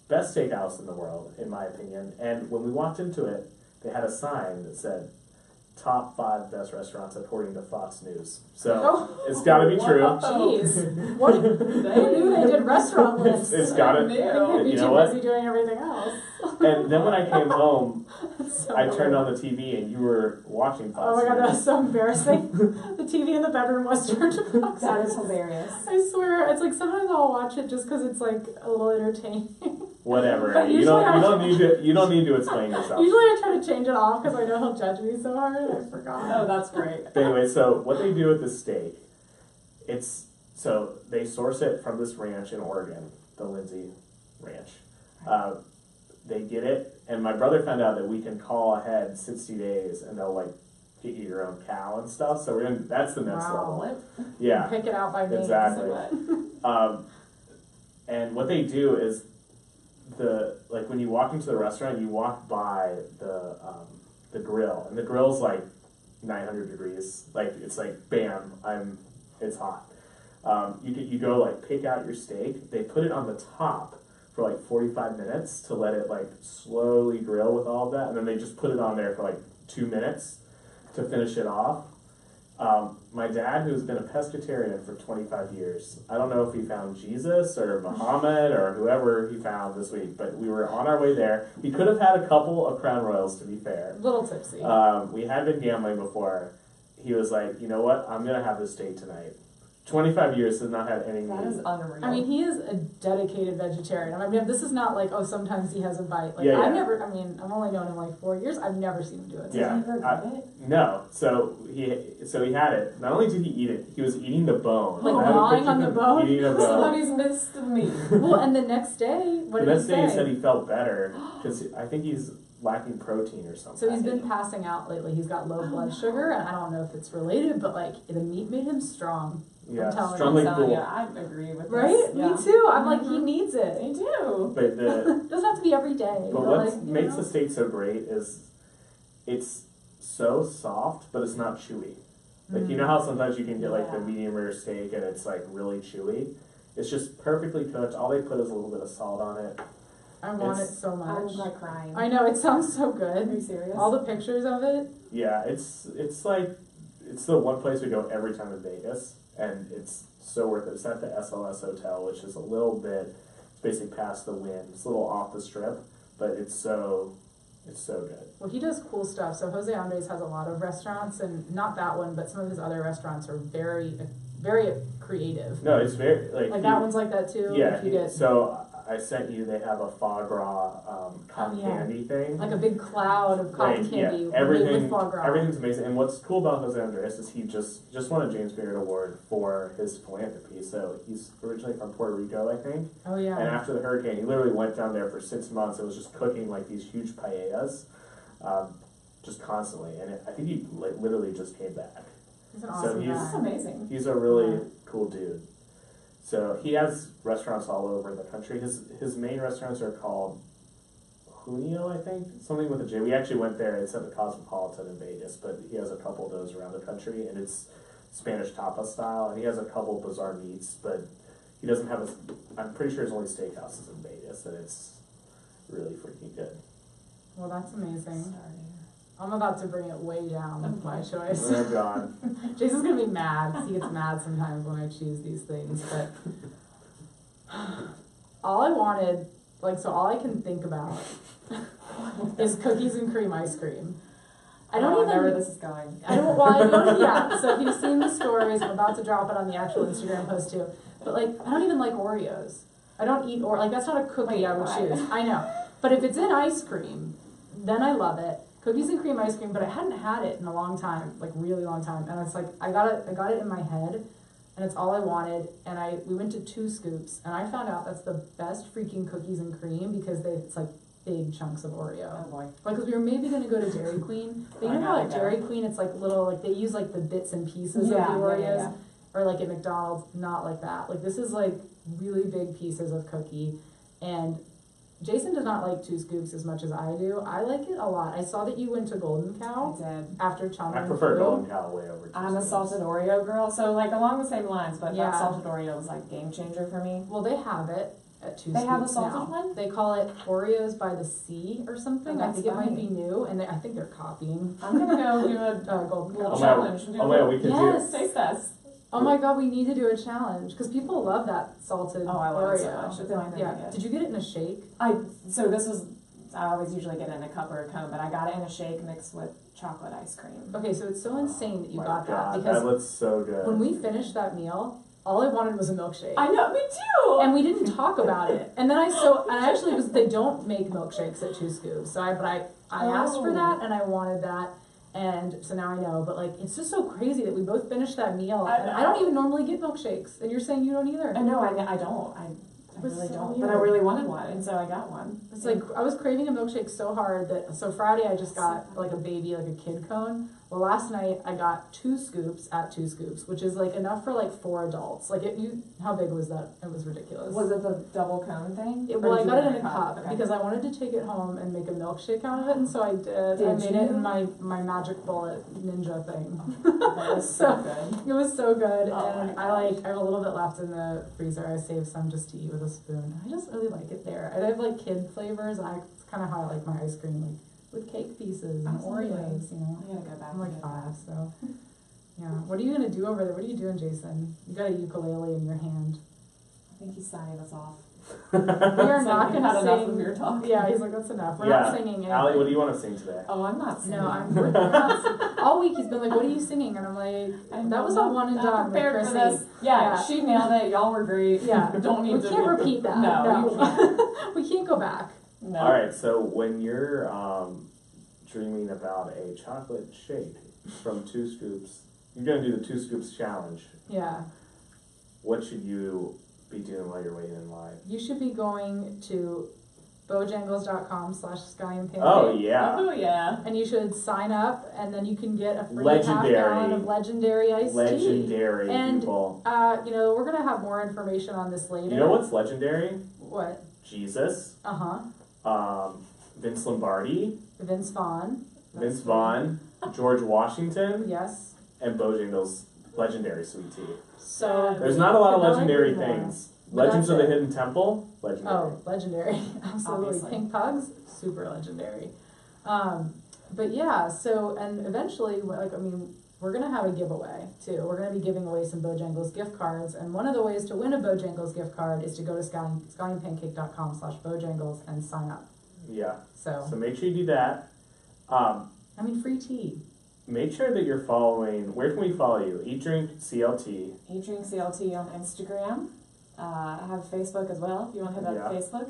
Best steakhouse in the world, in my opinion. And when we walked into it, they had a sign that said, top 5 best restaurants according to Fox News. So it's got to be true. Jeez. What? They knew they did restaurant lists. It's got to. They'd be You too know what? busy doing everything else. And then when I came home, So I turned on the TV and you were watching Fox Oh my god, that News. was so embarrassing. The TV in the bedroom was turned to Fox. That is hilarious. I swear, it's like sometimes I'll watch it just because it's like a little entertaining. Whatever. But You usually don't need to explain yourself. Usually I try to change it off because I know he'll judge me so hard. I forgot. Oh, that's great. But anyway, so what they do with the steak, so they source it from this ranch in Oregon, the Lindsay Ranch. They get it, and my brother found out that we can call ahead 60 days, and they'll like get you your own cow and stuff. So that's the next Wow. level. Yeah, Pick it out by name. exactly. So And what they do is when you walk into the restaurant, you walk by the grill, and the grill's like 900 degrees. Like it's like bam, it's hot. You go like pick out your steak. They put it on the top for like 45 minutes to let it like slowly grill with all of that, and then they just put it on there for like 2 minutes to finish it off. My dad, who's been a pescatarian for 25 years, I don't know if he found Jesus or Muhammad or whoever he found this week, but we were on our way there. He could have had a couple of Crown Royals, to be fair. A little tipsy. We had been gambling before. He was like, you know what, I'm going to have this steak tonight. 25 years has not had any that meat. is unreal. I mean, he is a dedicated vegetarian. I mean, this is not like, oh, sometimes he has a bite. Like, Yeah, yeah. I've only known him like 4 years. I've never seen him do it. So Yeah. Did you regret it? No, so he had it. Not only did he eat it, he was eating the bone. Like I have a gnawing picture on of the him bone? Eating a bone. Somebody's missed me. Well, and the next day, what The did next day he say? said he felt better because I think he's lacking protein or something. So he's been passing out lately. He's got low blood sugar, and I don't know if it's related, but like the meat made him strong. Yeah, I'm telling strongly So, cool. yeah, I agree with Right? this. Yeah. Me too. I'm like, he needs it. They do. But Doesn't have to be every day. but but what like, you makes know. the steak so great is it's so soft, but it's not chewy. Like you know how sometimes you can get like the Yeah. medium rare steak and it's like really chewy. It's just perfectly cooked. All they put is a little bit of salt on it. I want it it's- so I'm much. like crying. I know, it sounds so Are you good. serious? All the pictures of it. Yeah, it's the one place we go every time in Vegas, and it's so worth it. It's at the SLS Hotel, which is a little bit, it's basically past the Wynn. It's a little off the strip, but it's so good. Well, he does cool stuff. So Jose Andres has a lot of restaurants, and not that one, but some of his other restaurants are very, very creative. No, it's very Like that one's like that too. Yeah, If you get so I sent you. They have a foie gras cotton yeah. candy thing. like a big cloud of cotton candy with everything, foie gras. everything's amazing. And what's cool about Jose Andres is he just won a James Beard Award for his philanthropy. So he's originally from Puerto Rico, I think. Oh yeah. And after the hurricane, he literally went down there for 6 months and was just cooking like these huge paellas, just constantly. And I think he literally just came back. He's an so awesome he's- guy. That's amazing. He's a really cool dude. So he has restaurants all over the country. His main restaurants are called Junio, I think, something with a J. We actually went there. It's at the Cosmopolitan in Vegas, but he has a couple of those around the country, and it's Spanish tapa style. And he has a couple bizarre meats, but he doesn't have I'm pretty sure his only steakhouse is in Vegas, and it's really freaking good. Well, that's amazing. Sorry. I'm about to bring it way down with my choice. Oh God. Jason's gonna be mad because he gets mad sometimes when I choose these things, but all I wanted, all I can think about is cookies and cream ice cream. I don't even know where this is going. I don't, yeah, so if you've seen the stories, I'm about to drop it on the actual Instagram post too, But like, I don't even like Oreos. I don't eat like that's not a cookie Wait, I would what? choose. I know. But if it's in ice cream, then I love it. Cookies and cream ice cream, but I hadn't had it in a long time, like really long time. And it's like I got it in my head, and it's all I wanted. And we went to 2 Scoops, and I found out that's the best freaking cookies and cream because it's like big chunks of Oreo. Oh boy. Like, cause we were maybe gonna go to Dairy Queen, but you know how at Dairy Queen it's like little, like they use like the bits and pieces of the Oreos, or like at McDonald's, not like that. Like this is like really big pieces of cookie, and Jason does not like 2 Scoops as much as I do. I like it a lot. I saw that you went to Golden Cow I did. after Chuan Wang I prefer Fu. Golden Cow way over. I'm a salted Oreo girl, so like along the same lines, but Yeah. that salted Oreo was like game changer for me. Well, they have it at 2 They Scoops have a salted now. one? They call it Oreos by the Sea or something. Oh, I that's think it might funny. be new, and I think they're copying I'm gonna go do a Golden little Cow. challenge. And do Oh a my God, little we could Yes. taste test. Oh my god, we need to do a challenge because people love that salted Oh, I love it so Oreo. much. It's the only thing I Yeah. get. Did you get it in a shake? So this was, I always usually get it in a cup or a cone, but I got it in a shake mixed with chocolate ice cream. Okay, so it's so insane that you My got God, that because that looks so good. when we finished that meal, all I wanted was a milkshake. I know, me too! And we didn't talk about it. And then they don't make milkshakes at 2 Scoops. So I asked for that and I wanted that. And so now I know, but like, it's just so crazy that we both finished that meal. And I don't even normally get milkshakes. And you're saying you don't either. I know, I don't. I was really so don't. weird. But I really wanted one, and so I got one. It's like, I was craving a milkshake so hard so Friday I just got like a kid cone. Well, last night I got 2 Scoops at 2 Scoops, which is like enough for like 4 adults. Like how big was that? It was ridiculous. Was it the double cone thing? Well, I got it in a cup. cup Okay. because I wanted to take it home and make a milkshake out of it, and so I did. I made it in my magic bullet ninja thing. That was so good. It was so good, Oh and I have a little bit left in the freezer. I saved some just to eat with a spoon. I just really like it there. I have like kid flavors, and it's kind of how I like my ice cream, like with cake pieces and Absolutely. Oreos. You know, I gotta go back. I'm like and get 5, so yeah. What are you gonna do over there? What are you doing, Jason? You got a ukulele in your hand. I think he's signing us off. We are It's not like, gonna "You've had enough sing. of your talk." Yeah, he's like, that's enough. We're Yeah. not singing anything. Allie, what do you want to sing today? Oh, I'm not singing. No, we're not. All week he's been like, "What are you singing?" And I'm like, "That was a one and done with prepared for Chrissy." this. Yeah, Yeah. she nailed it. Y'all were great. Yeah, Don't need we to. can't repeat that. No, you can't. We can't go back. No. All right, so when you're dreaming about a chocolate shake from 2 Scoops, you're going to do the 2 Scoops challenge. Yeah, What should you be doing while you're waiting in line? you should be going to bojangles.com/skyandpancake. Oh, yeah. Oh yeah. And you should sign up, and then you can get a free Legendary. half-gallon of legendary iced tea. Legendary, And, people. We're gonna have more information on this later. You know what's legendary? What? Jesus, Uh-huh. Vince Lombardi, Vince Vaughn. Vince Vaughn, George Washington, Yes. and Bojangles' legendary sweet tea. So There's not a lot of Could not legendary agree more. things. But Legends of that's the it. Hidden Temple, legendary. Oh, legendary. Absolutely. Obviously. Pink Pugs, super legendary. But yeah, so, and eventually, we're going to have a giveaway too. We're going to be giving away some Bojangles gift cards. And one of the ways to win a Bojangles gift card is to go to skyandpancake.com/Bojangles and sign up. Yeah. So, So make sure you do that. free tea. Make sure that you're following. Where can we follow you? Eat Drink CLT. Eat Drink CLT on Instagram. I have Facebook as well if you want to hit up Yeah. Facebook.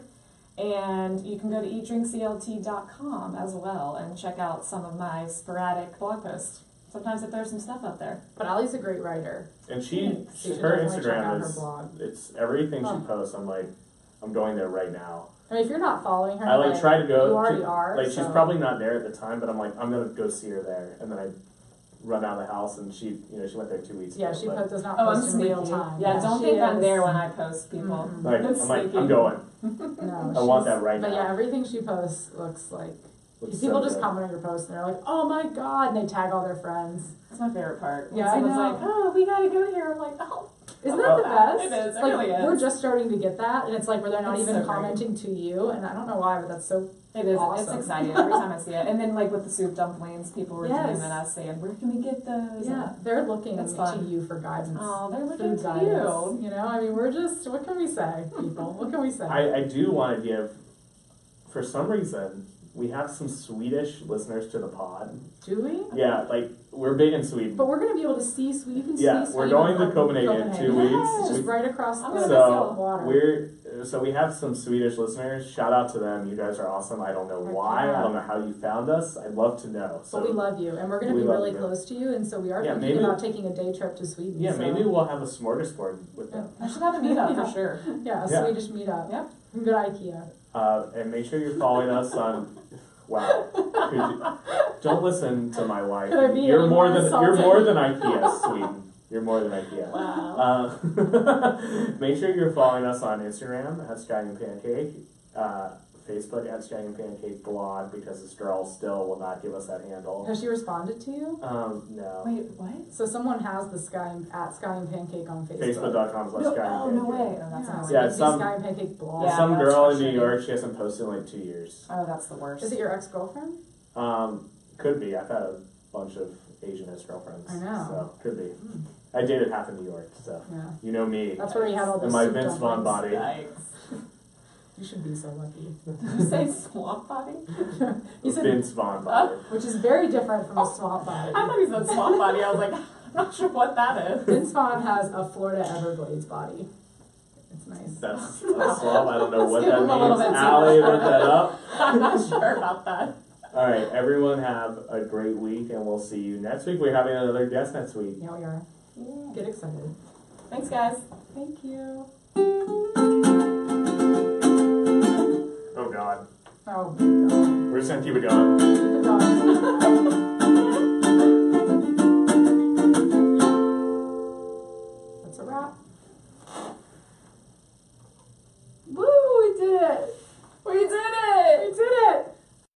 And you can go to eatdrinkclt.com as well and check out some of my sporadic blog posts. Sometimes I throw some stuff up there. But Allie's a great writer. And So you should her definitely check out Instagram her is, blog. it's everything Huh. she posts. I'm like, I'm going there right now. I mean, if you're not following her, I try to go. you already are. Like she's so- probably not there at the time, but I'm like, I'm gonna go see her there, and then I run out of the house, and she went there 2 weeks Yeah, ago. she but, does not Oh, I'm post in real sneaky. time. Yeah, don't she think I'm is. there when I post people. Mhm. like, That's I'm like, sneaky. I'm going. No, I want she's- that right But now. yeah, everything she posts looks like Looks people so just good. comment on your post and they're like, "Oh my god!" and they tag all their friends. That's my favorite part. When Yeah, I someone's know. like, oh, we gotta go here. I'm like, oh. Isn't I that love the that. best? It is. It Like really is. we're just starting to get that, and it's like where they're not It's even so great. commenting to you, and I don't know why, but that's so. It is. Awesome. It's exciting every time I see it. And then like with the soup dumplings, people were Yes. DMing us saying, where can we get those? Yeah, they're looking It's to fun. you for guidance. Oh, they're looking Food to guidance. you. You know, I mean, we're just. What can we say, people? What can we say? I do want to give, for some reason, we have some Swedish listeners to the pod. Do we? Yeah, like we're big in Sweden. But we're gonna be able to see Sweden. You can see Yeah, Sweden. we're going to from Copenhagen in 2 weeks. Yes, just right across the So water. so we have some Swedish listeners. Shout out to them. You guys are awesome. I don't know why. I don't know how you found us. I'd love to know. So but we love you, and we're going to be really close to you, and so we are thinking about taking a day trip to Sweden. Yeah, so. maybe we'll have a smorgasbord with them. I should have a meetup for sure. Yeah, a Swedish meetup. Yep. Good IKEA. And make sure you're following us on. Wow. Don't listen to my wife. You're more than IKEA, Sweden. You're more than IKEA. Wow. Make sure you're following us on Instagram at Sky and Pancake, Facebook at Sky and Pancake blog, because this girl still will not give us that handle. Has she responded to you? No. Wait, what? So someone has the Sky and Pancake on Facebook. Facebook.com/Sky and Pancake. No way. Oh, that's not Yeah, the Sky and Pancake blog. Yeah, some girl in New frustrating. York, she hasn't posted in like 2 years. Oh, that's the worst. Is it your ex-girlfriend? Could be. I've had a bunch of Asian ex-girlfriends. I know. So, could be. I dated half in New York, so. Yeah. You know me. That's where we had all those and my soup Vince Vaughn dumplings. body. Yikes. You should be so lucky. Did you say swamp body? You said, Vince Vaughn body. which is very different from a swamp body. I thought he said swamp body. I was like, I'm not sure what that is. Vince Vaughn has a Florida Everglades body. It's nice. That's a swamp. I don't know what Let's give that him a little means. bit Allie, look that up. I'm not sure about that. All right, everyone have a great week, and we'll see you next week. We're having another guest next week. Yeah, we are. Yeah. Get excited. Thanks, guys. Thank you. Oh, God. Oh, God. We're just going to keep it going. That's a wrap.